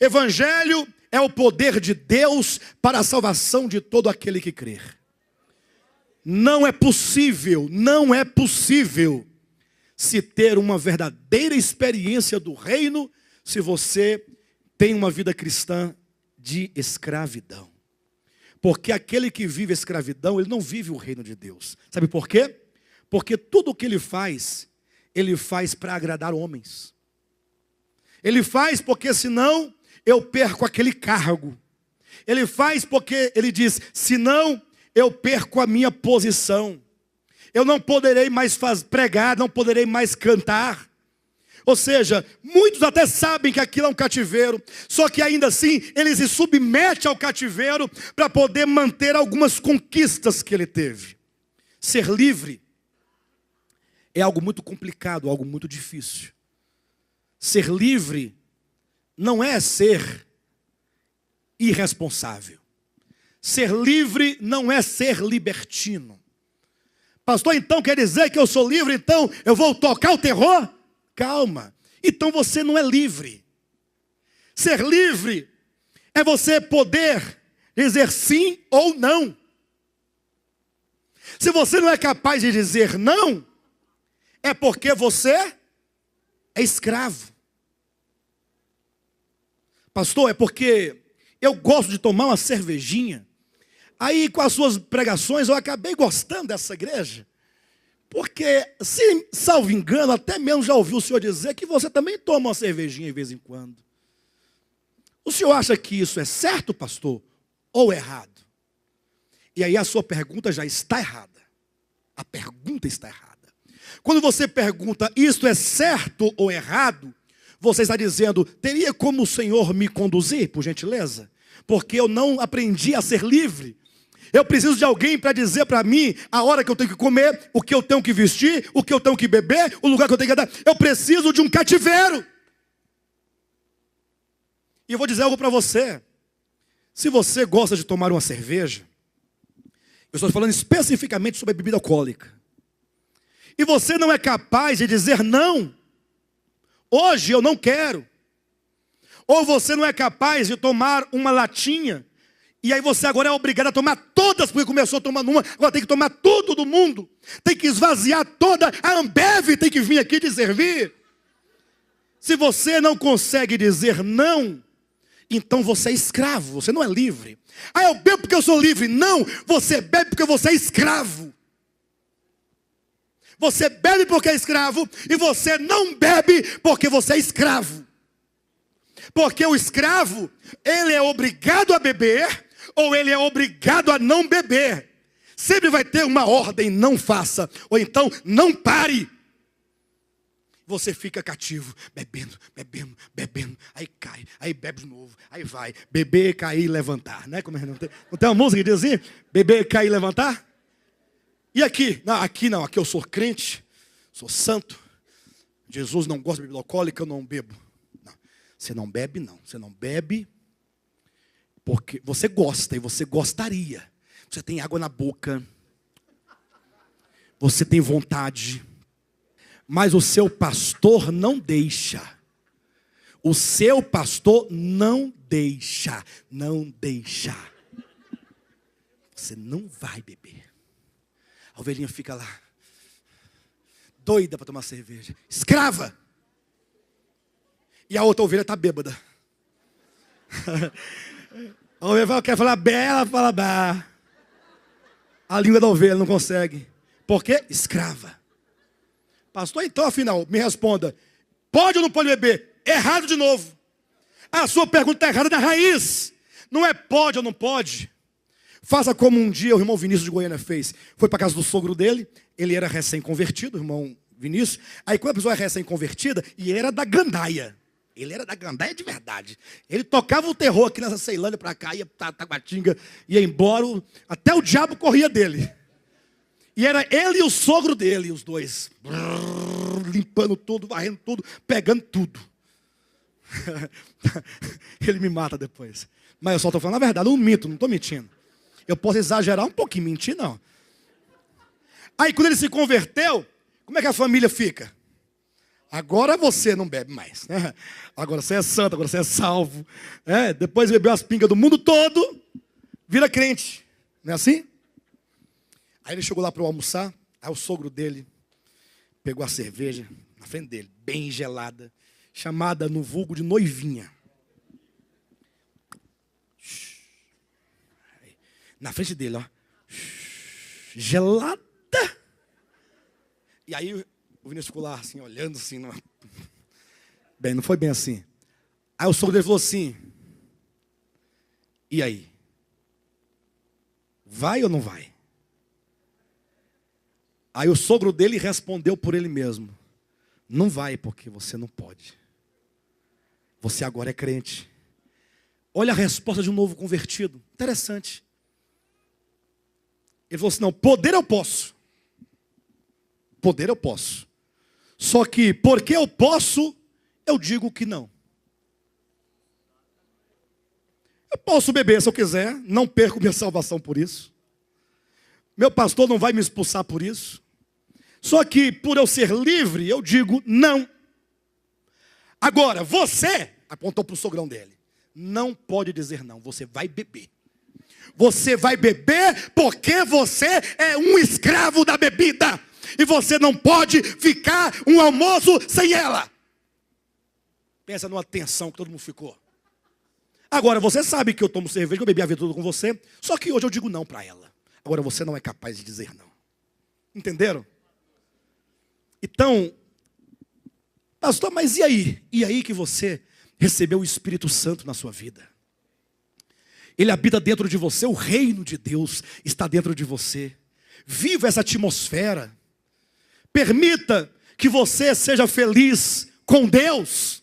Evangelho é o poder de Deus para a salvação de todo aquele que crer. Não é possível se ter uma verdadeira experiência do reino se você tem uma vida cristã de escravidão. Porque aquele que vive a escravidão, ele não vive o reino de Deus. Sabe por quê? Porque tudo o que ele faz para agradar homens. Ele faz porque senão eu perco aquele cargo. Ele faz porque ele diz: senão eu perco a minha posição. Eu não poderei mais pregar, não poderei mais cantar. Ou seja, muitos até sabem que aquilo é um cativeiro, só que ainda assim eles se submetem ao cativeiro para poder manter algumas conquistas que ele teve. Ser livre é algo muito complicado, algo muito difícil. Ser livre não é ser irresponsável. Ser livre não é ser libertino. Pastor, então quer dizer que eu sou livre, então eu vou tocar o terror? Calma, então você não é livre. Ser livre é você poder dizer sim ou não. Se você não é capaz de dizer não, é porque você é escravo. Pastor, é porque eu gosto de tomar uma cervejinha. Aí com as suas pregações eu acabei gostando dessa igreja. Porque, se salvo engano, até mesmo já ouviu o senhor dizer que você também toma uma cervejinha de vez em quando. O senhor acha que isso é certo, pastor? Ou errado? E aí a sua pergunta já está errada. A pergunta está errada. Quando você pergunta, isto é certo ou errado, você está dizendo, teria como o Senhor me conduzir, por gentileza? Porque eu não aprendi a ser livre. Eu preciso de alguém para dizer para mim a hora que eu tenho que comer, o que eu tenho que vestir, o que eu tenho que beber, o lugar que eu tenho que andar. Eu preciso de um cativeiro. E eu vou dizer algo para você. Se você gosta de tomar uma cerveja, eu estou falando especificamente sobre a bebida alcoólica, e você não é capaz de dizer não, hoje eu não quero. Ou você não é capaz de tomar uma latinha, e aí você agora é obrigado a tomar todas, porque começou a tomar uma, agora tem que tomar tudo do mundo. Tem que esvaziar toda, a Ambev tem que vir aqui te servir. Se você não consegue dizer não, então você é escravo, você não é livre. Ah, eu bebo porque eu sou livre. Não, você bebe porque você é escravo. Você bebe porque é escravo, e você não bebe porque você é escravo. Porque o escravo, ele é obrigado a beber, ou ele é obrigado a não beber. Sempre vai ter uma ordem, não faça, ou então não pare. você fica cativo, bebendo, bebendo, bebendo, aí cai, aí bebe de novo, aí vai, beber, cair e levantar, né? Como não tem uma música que diz assim? Beber, cair e levantar? E aqui? Não, aqui eu sou crente, sou santo, Jesus não gosta de bebida alcoólica, eu não bebo. Não, você não bebe não, você não bebe porque você gosta e você gostaria. Você tem água na boca, você tem vontade, mas o seu pastor não deixa. O seu pastor não deixa. Não deixa. Você não vai beber. A ovelhinha fica lá, doida para tomar cerveja. Escrava. E a outra ovelha está bêbada. A ovelha quer falar bela, fala bah. A língua da ovelha não consegue. Por quê? Escrava. Pastor, então afinal, me responda. Pode ou não pode beber? Errado de novo. A sua pergunta está errada na raiz. Não é pode ou não pode. Faça como um dia o irmão Vinícius de Goiânia fez. Foi para a casa do sogro dele. Ele era recém-convertido, o irmão Vinícius. Aí quando a pessoa é recém-convertida, e era da gandaia. Ele era da gandaia de verdade. Ele tocava o terror aqui nessa Ceilândia para cá, ia para Taguatinga, ia embora. Até o diabo corria dele. E era ele e o sogro dele, os dois. Limpando tudo, varrendo tudo, pegando tudo. Ele me mata depois. Mas eu só estou falando a verdade, eu não minto, não estou mentindo. Eu posso exagerar um pouquinho, mentir não. Aí quando ele se converteu, como é que a família fica? Agora você não bebe mais. Agora você é santo, agora você é salvo. Depois bebeu as pingas do mundo todo, vira crente. Não é assim? Aí ele chegou lá para almoçar, aí o sogro dele pegou a cerveja na frente dele, bem gelada, chamada no vulgo de noivinha. Na frente dele, ó. Gelada. E aí o Vinícius ficou lá assim, olhando assim. Bem, não foi bem assim. Aí o sogro dele falou assim, e aí? Vai ou não vai? Aí o sogro dele respondeu por ele mesmo. Não vai porque você não pode. Você agora é crente. Olha a resposta de um novo convertido. Interessante. Ele falou assim, não, poder eu posso. Poder eu posso. Só que porque eu posso, eu digo que não. Eu posso beber se eu quiser, não perco minha salvação por isso. Meu pastor não vai me expulsar por isso. Só que por eu ser livre, eu digo não. Agora, você, apontou para o sogrão dele, não pode dizer não, você vai beber. Você vai beber porque você é um escravo da bebida. E você não pode ficar um almoço sem ela. Pensa numa tensão que todo mundo ficou. Agora, você sabe que eu tomo cerveja, que eu bebi a vida toda com você. Só que hoje eu digo não para ela. Agora, você não é capaz de dizer não. Entenderam? Então, pastor, mas e aí? E aí que você recebeu o Espírito Santo na sua vida? Ele habita dentro de você, o reino de Deus está dentro de você. Viva essa atmosfera. Permita que você seja feliz com Deus.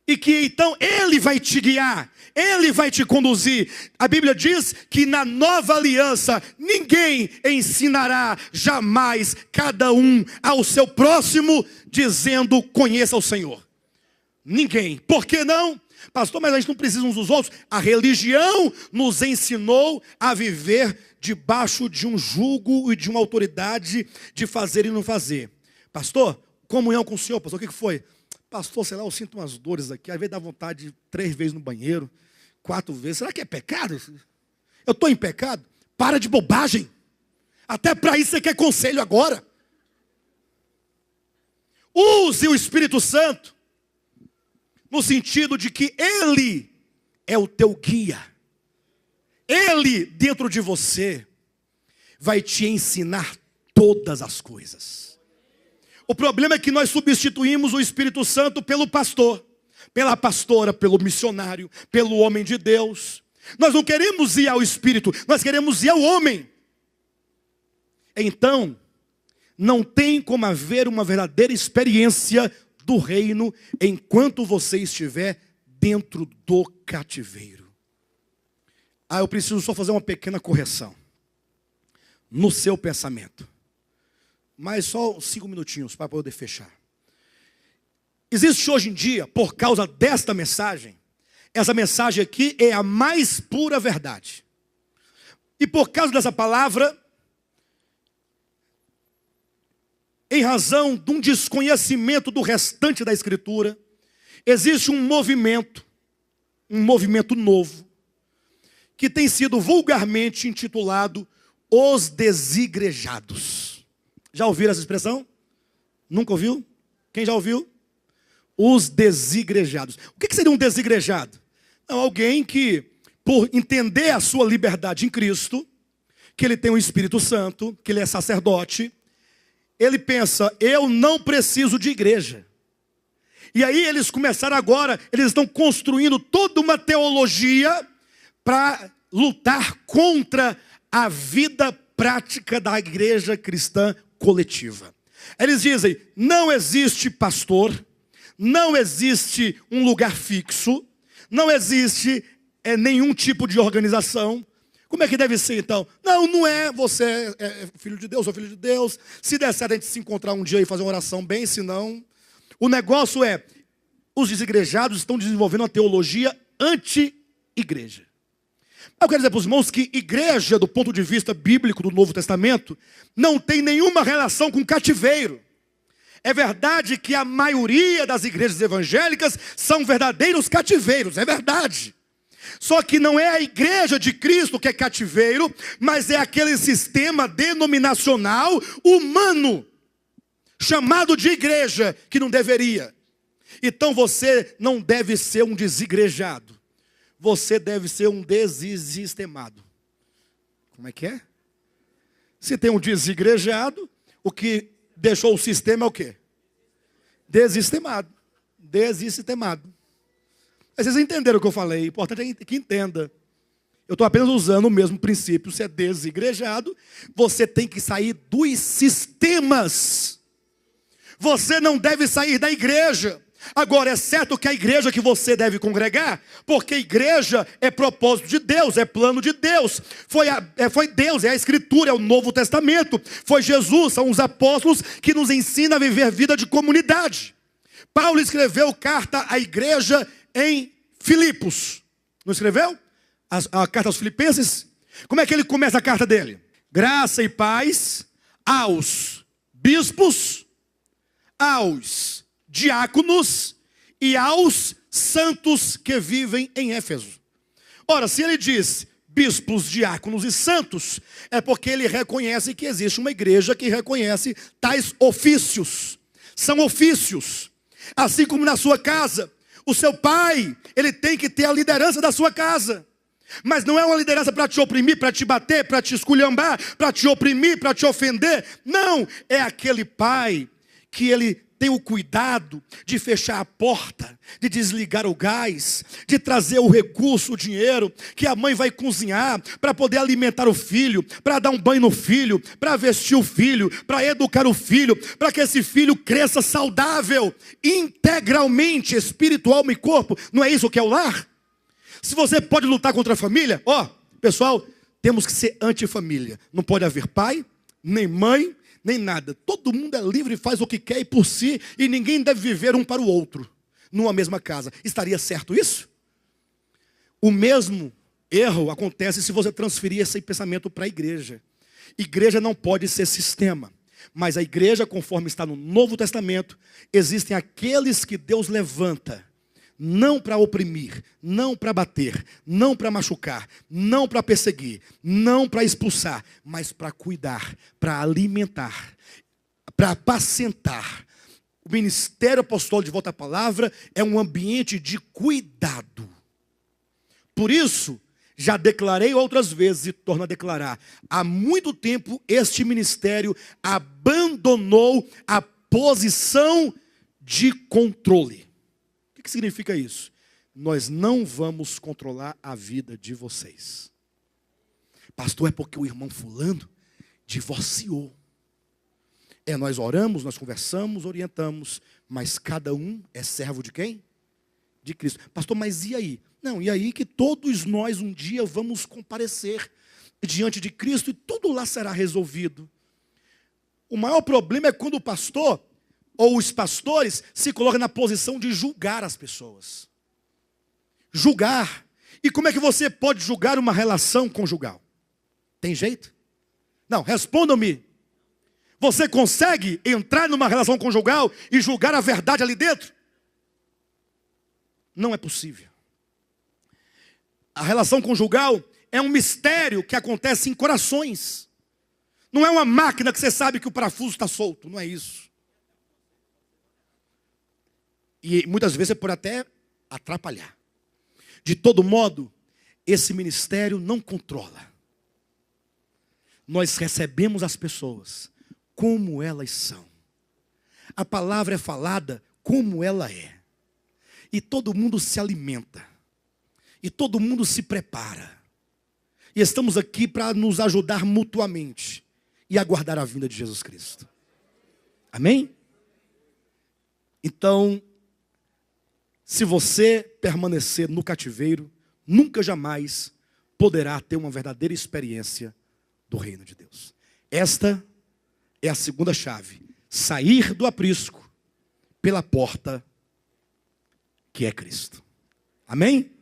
E que então Ele vai te guiar, Ele vai te conduzir. A Bíblia diz que na nova aliança, ninguém ensinará jamais cada um ao seu próximo, dizendo, conheça o Senhor. Ninguém. Por que não? Pastor, mas a gente não precisa uns dos outros. A religião nos ensinou a viver debaixo de um jugo e de uma autoridade de fazer e não fazer. Pastor, comunhão com o Senhor, pastor, o que foi? Pastor, sei lá, eu sinto umas dores aqui, às vezes dá vontade de 3 vezes no banheiro, 4 vezes. Será que é pecado? Eu estou em pecado? Para de bobagem. Até para isso você quer conselho agora. Use o Espírito Santo, no sentido de que Ele é o teu guia. Ele, dentro de você, vai te ensinar todas as coisas. O problema é que nós substituímos o Espírito Santo pelo pastor, pela pastora, pelo missionário, pelo homem de Deus. Nós não queremos ir ao Espírito, nós queremos ir ao homem. Então, Não tem como haver uma verdadeira experiência do reino enquanto você estiver dentro do cativeiro. Eu preciso só fazer uma pequena correção no seu pensamento. Mas só 5 minutinhos para poder fechar. Existe hoje em dia, por causa desta mensagem, essa mensagem aqui é a mais pura verdade. E por causa dessa palavra, em razão de um desconhecimento do restante da Escritura, existe um movimento novo, que tem sido vulgarmente intitulado Os Desigrejados. Já ouviram essa expressão? Nunca ouviu? Quem já ouviu? Os desigrejados. O que seria um desigrejado? Não, alguém que, por entender a sua liberdade em Cristo, que ele tem o Espírito Santo, que ele é sacerdote, ele pensa, eu não preciso de igreja. E aí eles começaram agora, eles estão construindo toda uma teologia para lutar contra a vida prática da igreja cristã coletiva. Eles dizem, não existe pastor, não existe um lugar fixo, não existe nenhum tipo de organização. Como é que deve ser então? Não é, você é filho de Deus, sou filho de Deus. Se der certo a gente se encontrar um dia e fazer uma oração bem, se não. O negócio é, os desigrejados estão desenvolvendo uma teologia anti-igreja. Eu quero dizer para os irmãos que igreja, do ponto de vista bíblico do Novo Testamento, não tem nenhuma relação com cativeiro. É verdade que a maioria das igrejas evangélicas são verdadeiros cativeiros, é verdade. Só que não é a igreja de Cristo que é cativeiro, mas é aquele sistema denominacional humano, chamado de igreja, que não deveria. Então você não deve ser um desigrejado, você deve ser um desigstemado. Como é que é? Se tem um desigrejado, o que deixou o sistema é o quê? Desistemado. Desistemado. Mas vocês entenderam o que eu falei, o importante é que entenda. Eu estou apenas usando o mesmo princípio. Se é desigrejado, você tem que sair dos sistemas. Você não deve sair da igreja. Agora, é certo que a igreja que você deve congregar, porque a igreja é propósito de Deus, é plano de Deus. Foi Deus, é a Escritura, é o Novo Testamento. Foi Jesus, são os apóstolos que nos ensinam a viver vida de comunidade. Paulo escreveu carta à igreja em Filipos. Não escreveu? A carta aos Filipenses. Como é que ele começa a carta dele? Graça e paz aos bispos, aos diáconos e aos santos que vivem em Éfeso. Ora, se ele diz bispos, diáconos e santos, é porque ele reconhece que existe uma igreja que reconhece tais ofícios. São ofícios. Assim como na sua casa, o seu pai, ele tem que ter a liderança da sua casa. Mas não é uma liderança para te oprimir, para te bater, para te esculhambar, para te oprimir, para te ofender. Não, é aquele pai que ele tem o cuidado de fechar a porta, de desligar o gás, de trazer o recurso, o dinheiro, que a mãe vai cozinhar para poder alimentar o filho, para dar um banho no filho, para vestir o filho, para educar o filho, para que esse filho cresça saudável, integralmente, espiritual e corpo. Não é isso que é o lar? Se você pode lutar contra a família, pessoal, temos que ser antifamília. Não pode haver pai, nem mãe, nem nada. Todo mundo é livre e faz o que quer e por si, e ninguém deve viver um para o outro, numa mesma casa. Estaria certo isso? O mesmo erro acontece se você transferir esse pensamento para a igreja. Igreja não pode ser sistema, mas a igreja, conforme está no Novo Testamento, existem aqueles que Deus levanta, não para oprimir, não para bater, não para machucar, não para perseguir, não para expulsar, mas para cuidar, para alimentar, para apacentar. O ministério apostólico de Volta à Palavra é um ambiente de cuidado. Por isso, já declarei outras vezes e torno a declarar, há muito tempo este ministério abandonou a posição de controle. O que significa isso? Nós não vamos controlar a vida de vocês. Pastor, é porque o irmão fulano divorciou. Nós oramos, nós conversamos, orientamos, mas cada um é servo de quem? De Cristo. Pastor, mas e aí? Não, e aí que todos nós um dia vamos comparecer diante de Cristo e tudo lá será resolvido. O maior problema é quando o pastor ou os pastores se colocam na posição de julgar as pessoas. Julgar. E como é que você pode julgar uma relação conjugal? Tem jeito? Não, respondam-me. Você consegue entrar numa relação conjugal e julgar a verdade ali dentro? Não é possível. A relação conjugal é um mistério que acontece em corações. Não é uma máquina que você sabe que o parafuso está solto, não é isso. E muitas vezes você pode até atrapalhar. De todo modo, esse ministério não controla. Nós recebemos as pessoas como elas são. A palavra é falada como ela é. E todo mundo se alimenta. E todo mundo se prepara. E estamos aqui para nos ajudar mutuamente e aguardar a vinda de Jesus Cristo. Amém? Então, se você permanecer no cativeiro, nunca jamais poderá ter uma verdadeira experiência do reino de Deus. Esta é a segunda chave. Sair do aprisco pela porta que é Cristo. Amém?